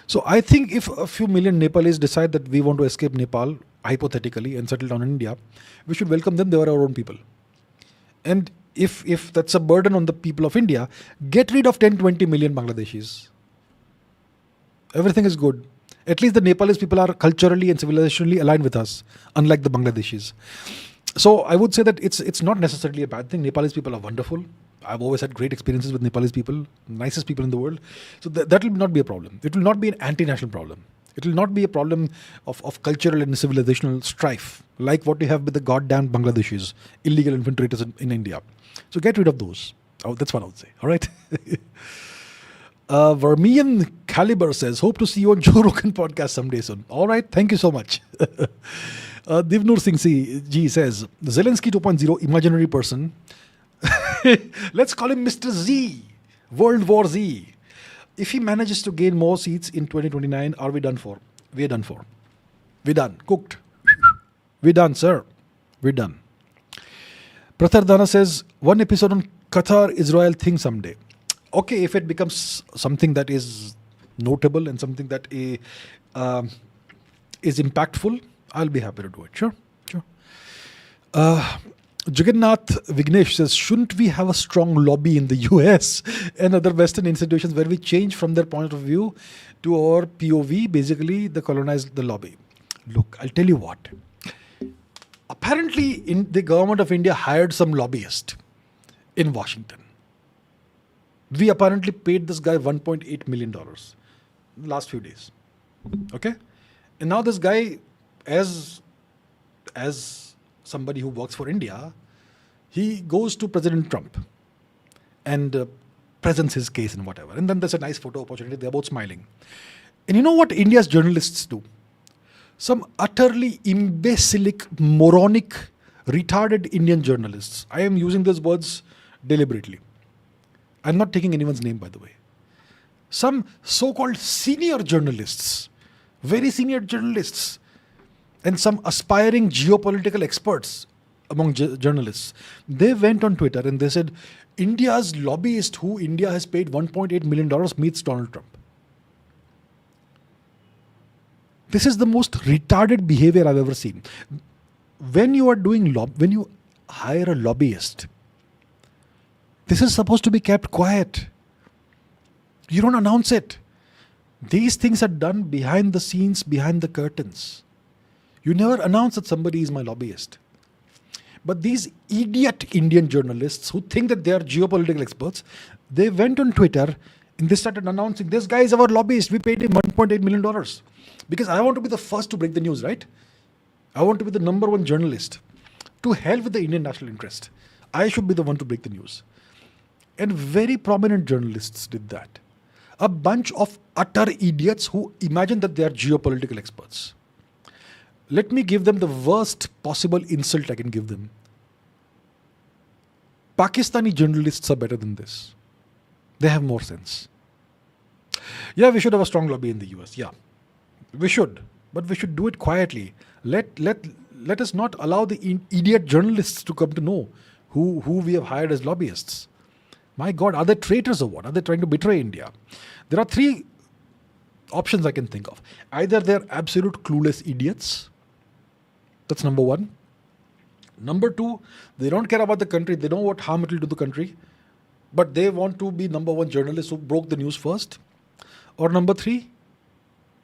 So I think if a few million Nepalese decide that we want to escape Nepal, hypothetically, and settle down in India, we should welcome them. They are our own people. And if that's a burden on the people of India, get rid of 10-20 million Bangladeshis. Everything is good. At least the Nepalese people are culturally and civilizationally aligned with us, unlike the Bangladeshis. So I would say that it's not necessarily a bad thing. Nepalese people are wonderful. I've always had great experiences with Nepalese people, nicest people in the world. So that will not be a problem. It will not be an anti-national problem. It will not be a problem of cultural and civilizational strife, like what we have with the goddamn Bangladeshis, illegal infiltrators in India. So get rid of those. Oh, that's what I would say. All right. Vermian Caliber says, hope to see you on Joe Rogan podcast someday soon. All right. Thank you so much. Divnur Singh G says, Zelensky 2.0 imaginary person. Let's call him Mr. Z, World War Z. If he manages to gain more seats in 2029, are we done for? We're done for. We're done. Cooked. We're done, sir. We're done. Prathar Dana says, one episode on Qatar-Israel thing someday. Okay, if it becomes something that is notable and something that is impactful, I'll be happy to do it. Sure. Jagannath Vignesh says, shouldn't we have a strong lobby in the US and other Western institutions where we change from their point of view to our POV, basically the lobby? Look, I'll tell you what. Apparently, the government of India hired some lobbyist in Washington. We apparently paid this guy $1.8 million in the last few days. Okay? And now this guy, as somebody who works for India, he goes to President Trump and presents his case and whatever. And then there's a nice photo opportunity. They're both smiling. And you know what India's journalists do? Some utterly imbecilic, moronic, retarded Indian journalists. I am using those words deliberately. I'm not taking anyone's name, by the way. Some so-called senior journalists, very senior journalists, and some aspiring geopolitical experts among journalists, they went on Twitter and they said, India's lobbyist who India has paid $1.8 million meets Donald Trump. This is the most retarded behavior I've ever seen. When you are doing when you hire a lobbyist, this is supposed to be kept quiet. You don't announce it. These things are done behind the scenes, behind the curtains. You never announce that somebody is my lobbyist. But these idiot Indian journalists who think that they are geopolitical experts, they went on Twitter and they started announcing, this guy is our lobbyist. We paid him $1.8 million. Because I want to be the first to break the news, right? I want to be the number one journalist. To hell with the Indian national interest. I should be the one to break the news. And very prominent journalists did that. A bunch of utter idiots who imagine that they are geopolitical experts. Let me give them the worst possible insult I can give them. Pakistani journalists are better than this. They have more sense. Yeah, we should have a strong lobby in the US. Yeah, we should. But we should do it quietly. Let us not allow the idiot journalists to come to know who we have hired as lobbyists. My God, are they traitors or what? Are they trying to betray India? There are three options I can think of. Either they're absolute clueless idiots. That's number one. Number two, they don't care about the country. They know what harm it will do the country. But they want to be number one journalists who broke the news first. Or number three,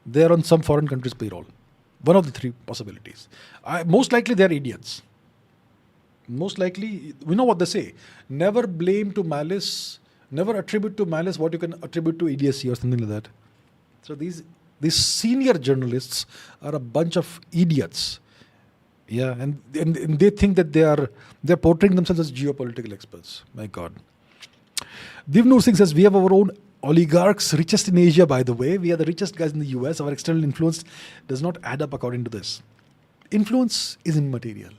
they're on some foreign country's payroll. One of the three possibilities. Most likely they're idiots. Most likely, we know what they say. Never blame to malice, never attribute to malice what you can attribute to idiocy or something like that. So these senior journalists are a bunch of idiots. Yeah, and they think that they're portraying themselves as geopolitical experts. My God. Divnur Singh says, we have our own oligarchs, richest in Asia, by the way. We are the richest guys in the US. Our external influence does not add up according to this. Influence is immaterial.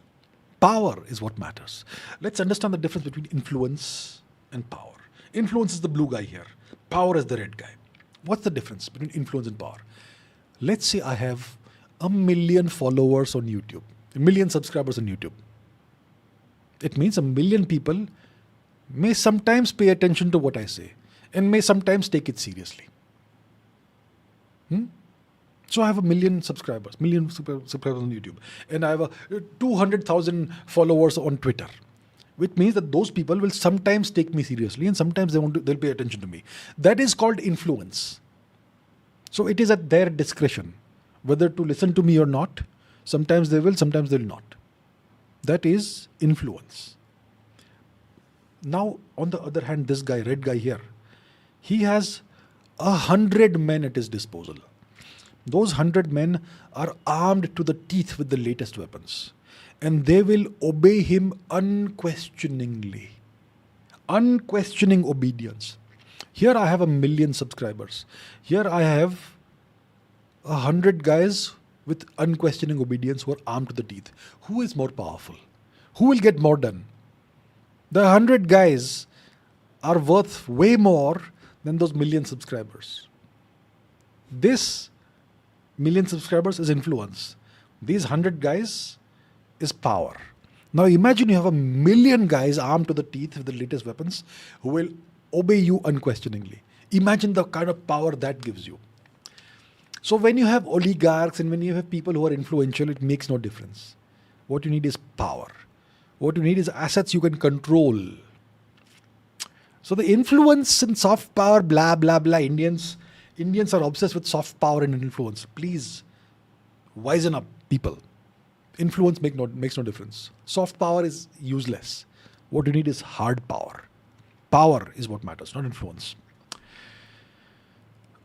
Power is what matters. Let's understand the difference between influence and power. Influence is the blue guy here. Power is the red guy. What's the difference between influence and power? Let's say I have 1 million followers on YouTube, 1 million subscribers on YouTube. It means 1 million people may sometimes pay attention to what I say and may sometimes take it seriously. So I have 1 million subscribers, subscribers on YouTube, and I have 200,000 followers on Twitter, which means that those people will sometimes take me seriously and sometimes they'll pay attention to me. That is called influence. So it is at their discretion whether to listen to me or not. Sometimes they will, sometimes they will not. That is influence. Now, on the other hand, this guy, red guy here, he has 100 men at his disposal. Those 100 men are armed to the teeth with the latest weapons. And they will obey him unquestioningly. Unquestioning obedience. Here I have 1 million subscribers. Here I have 100 guys with unquestioning obedience who are armed to the teeth. Who is more powerful? Who will get more done? The 100 guys are worth way more than those 1 million subscribers. This 1 million subscribers is influence. These 100 guys is power. Now imagine you have 1 million guys armed to the teeth with the latest weapons who will obey you unquestioningly. Imagine the kind of power that gives you. So when you have oligarchs and when you have people who are influential, it makes no difference. What you need is power. What you need is assets you can control. So the influence and soft power, blah, blah, blah. Indians are obsessed with soft power and influence. Please, wisen up, people. Influence makes no difference. Soft power is useless. What you need is hard power. Power is what matters, not influence.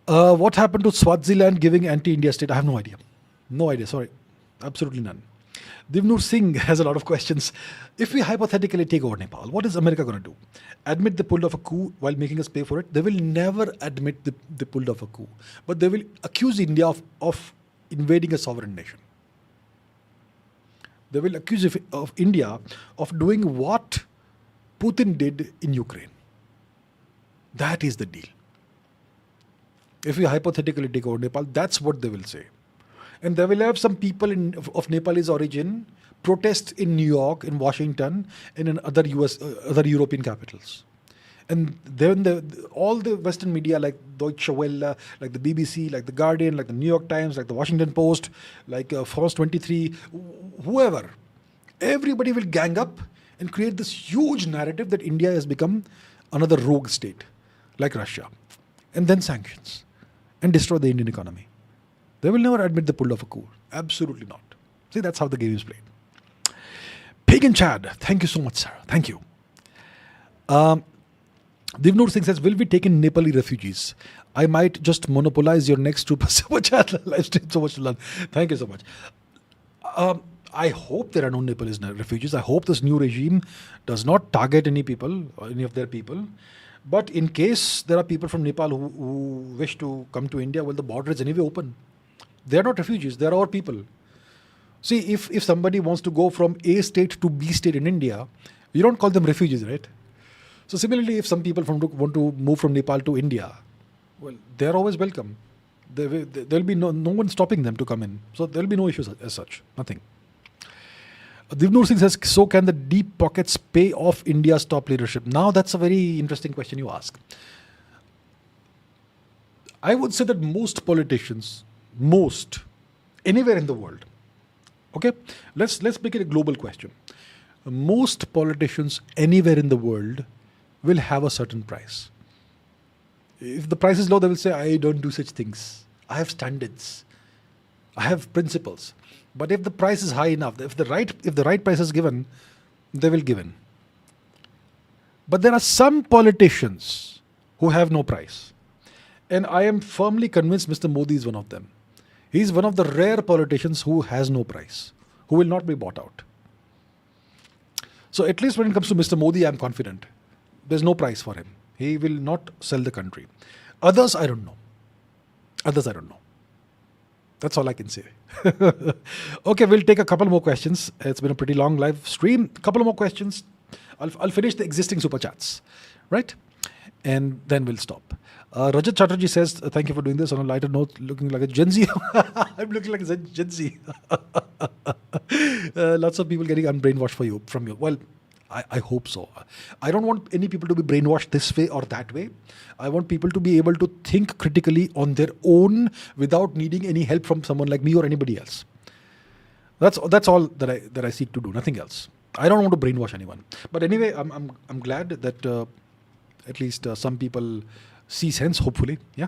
What happened to Swaziland giving anti-India state? I have no idea. No idea, sorry. Absolutely none. Divnur Singh has a lot of questions. If we hypothetically take over Nepal, what is America going to do? Admit they pulled off a coup while making us pay for it? They will never admit they pulled off a coup. But they will accuse India of invading a sovereign nation. They will accuse of India of doing what Putin did in Ukraine. That is the deal. If we hypothetically take over Nepal, that's what they will say. And they will have some people of Nepalese origin protest in New York, in Washington, and in other European capitals. And then all the Western media like Deutsche Welle, like the BBC, like the Guardian, like the New York Times, like the Washington Post, like France 23, whoever, everybody will gang up and create this huge narrative that India has become another rogue state, like Russia. And then sanctions and destroy the Indian economy. They will never admit they pulled off a coup. Absolutely not. See, that's how the game is played. Pagan Chad, thank you so much, sir. Thank you. Divnur Singh says, will we take in Nepali refugees? I might just monopolize your next SUPERCHAT live stream. So much to learn. Thank you so much. I hope there are no Nepalese refugees. I hope this new regime does not target any people, or any of their people. But in case there are people from Nepal who wish to come to India, well, the border is anyway open. They are not refugees. They are our people. See, if somebody wants to go from A state to B state in India, you don't call them refugees, right? So similarly, if some people want to move from Nepal to India, well, they are always welcome. There will be no one stopping them to come in. So there will be no issues as such. Nothing. Divnur Singh says, so can the deep pockets pay off India's top leadership? Now that's a very interesting question you ask. I would say that most politicians, anywhere in the world, okay, let's make it a global question. Most politicians anywhere in the world will have a certain price. If the price is low, they will say, I don't do such things. I have standards. I have principles. But if the price is high enough, if the right price is given, they will give in. But there are some politicians who have no price. And I am firmly convinced Mr. Modi is one of them. He is one of the rare politicians who has no price, who will not be bought out. So at least when it comes to Mr. Modi, I am confident. There's no price for him. He will not sell the country. Others, I don't know. Others, I don't know. That's all I can say. Okay, we'll take a couple more questions. It's been a pretty long live stream. A couple more questions. I'll finish the existing super chats, right? And then we'll stop. Rajat Chatterjee says, thank you for doing this. On a lighter note, looking like a Gen Z. I'm looking like a Gen Z. Lots of people getting unbrainwashed from you. Well, I hope so. I don't want any people to be brainwashed this way or that way. I want people to be able to think critically on their own without needing any help from someone like me or anybody else. That's all that I seek to do. Nothing else. I don't want to brainwash anyone. But anyway, I'm glad that at least some people see sense. Hopefully, yeah.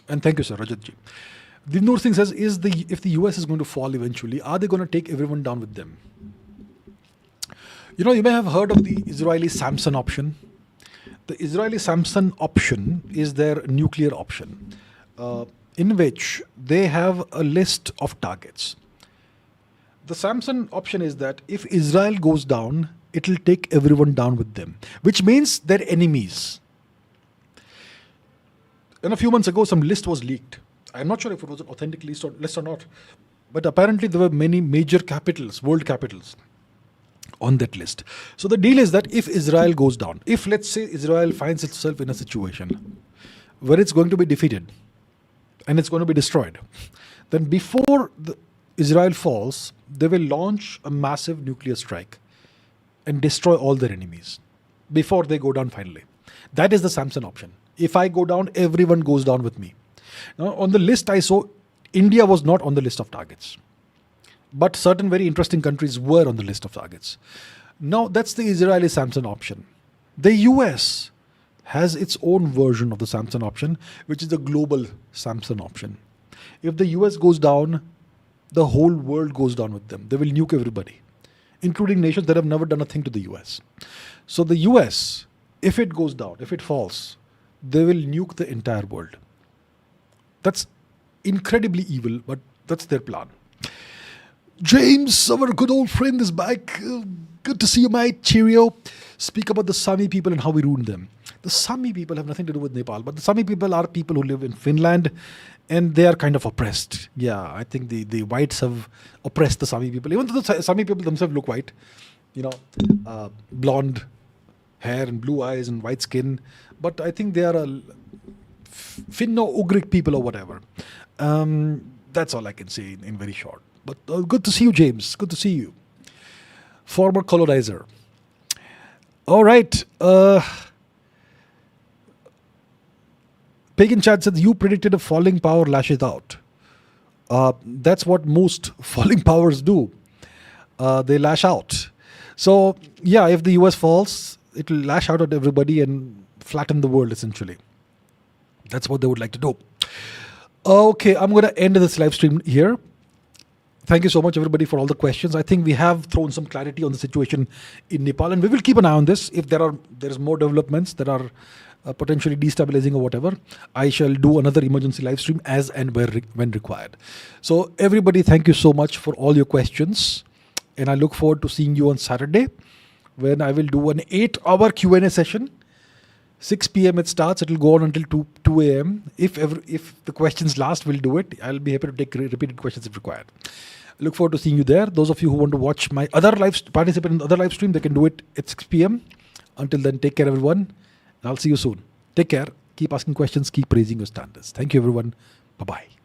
And thank you, sir, Rajat ji. Dinur Singh says, if the US is going to fall eventually, are they going to take everyone down with them? You know, you may have heard of the Israeli Samson option. The Israeli Samson option is their nuclear option, in which they have a list of targets. The Samson option is that if Israel goes down, it will take everyone down with them, which means they're enemies. And a few months ago, some list was leaked. I'm not sure if it was an authentic list or not, but apparently there were many major capitals, world capitals, on that list. So the deal is that if Israel goes down, if let's say Israel finds itself in a situation where it's going to be defeated and it's going to be destroyed, then before Israel falls, they will launch a massive nuclear strike and destroy all their enemies before they go down finally. That is the Samson option. If I go down, everyone goes down with me. Now, on the list I saw, India was not on the list of targets. But certain very interesting countries were on the list of targets. Now, that's the Israeli Samson option. The US has its own version of the Samson option, which is the global Samson option. If the US goes down, the whole world goes down with them. They will nuke everybody, including nations that have never done a thing to the US. So the US, if it goes down, if it falls, they will nuke the entire world. That's incredibly evil, but that's their plan. James, our good old friend, is back. Good to see you, mate. Cheerio. Speak about the Sami people and how we ruined them. The Sami people have nothing to do with Nepal, but the Sami people are people who live in Finland, and they are kind of oppressed. Yeah, I think the whites have oppressed the Sami people. Even though the Sami people themselves look white, blonde hair and blue eyes and white skin, but I think they are a Finno-Ugric people or whatever. That's all I can say in very short. But good to see you, James. Good to see you. Former colonizer. All right. Pagan Chad said, you predicted a falling power lashes out. That's what most falling powers do. They lash out. So, yeah, if the US falls, it will lash out at everybody and flatten the world, essentially. That's what they would like to do. Okay, I'm going to end this live stream here. Thank you so much, everybody, for all the questions. I think we have thrown some clarity on the situation in Nepal, and we will keep an eye on this. If there's more developments that are potentially destabilizing or whatever, I shall do another emergency live stream as and when required. So, everybody, thank you so much for all your questions, and I look forward to seeing you on Saturday, when I will do an 8-hour Q&A session. 6 p.m. it starts. It will go on until 2 a.m. If the questions last, we'll do it. I'll be happy to take repeated questions if required. I look forward to seeing you there. Those of you who want to watch my participate in the other live stream, they can do it at 6 p.m. Until then, take care, everyone. And I'll see you soon. Take care. Keep asking questions. Keep raising your standards. Thank you, everyone. Bye-bye.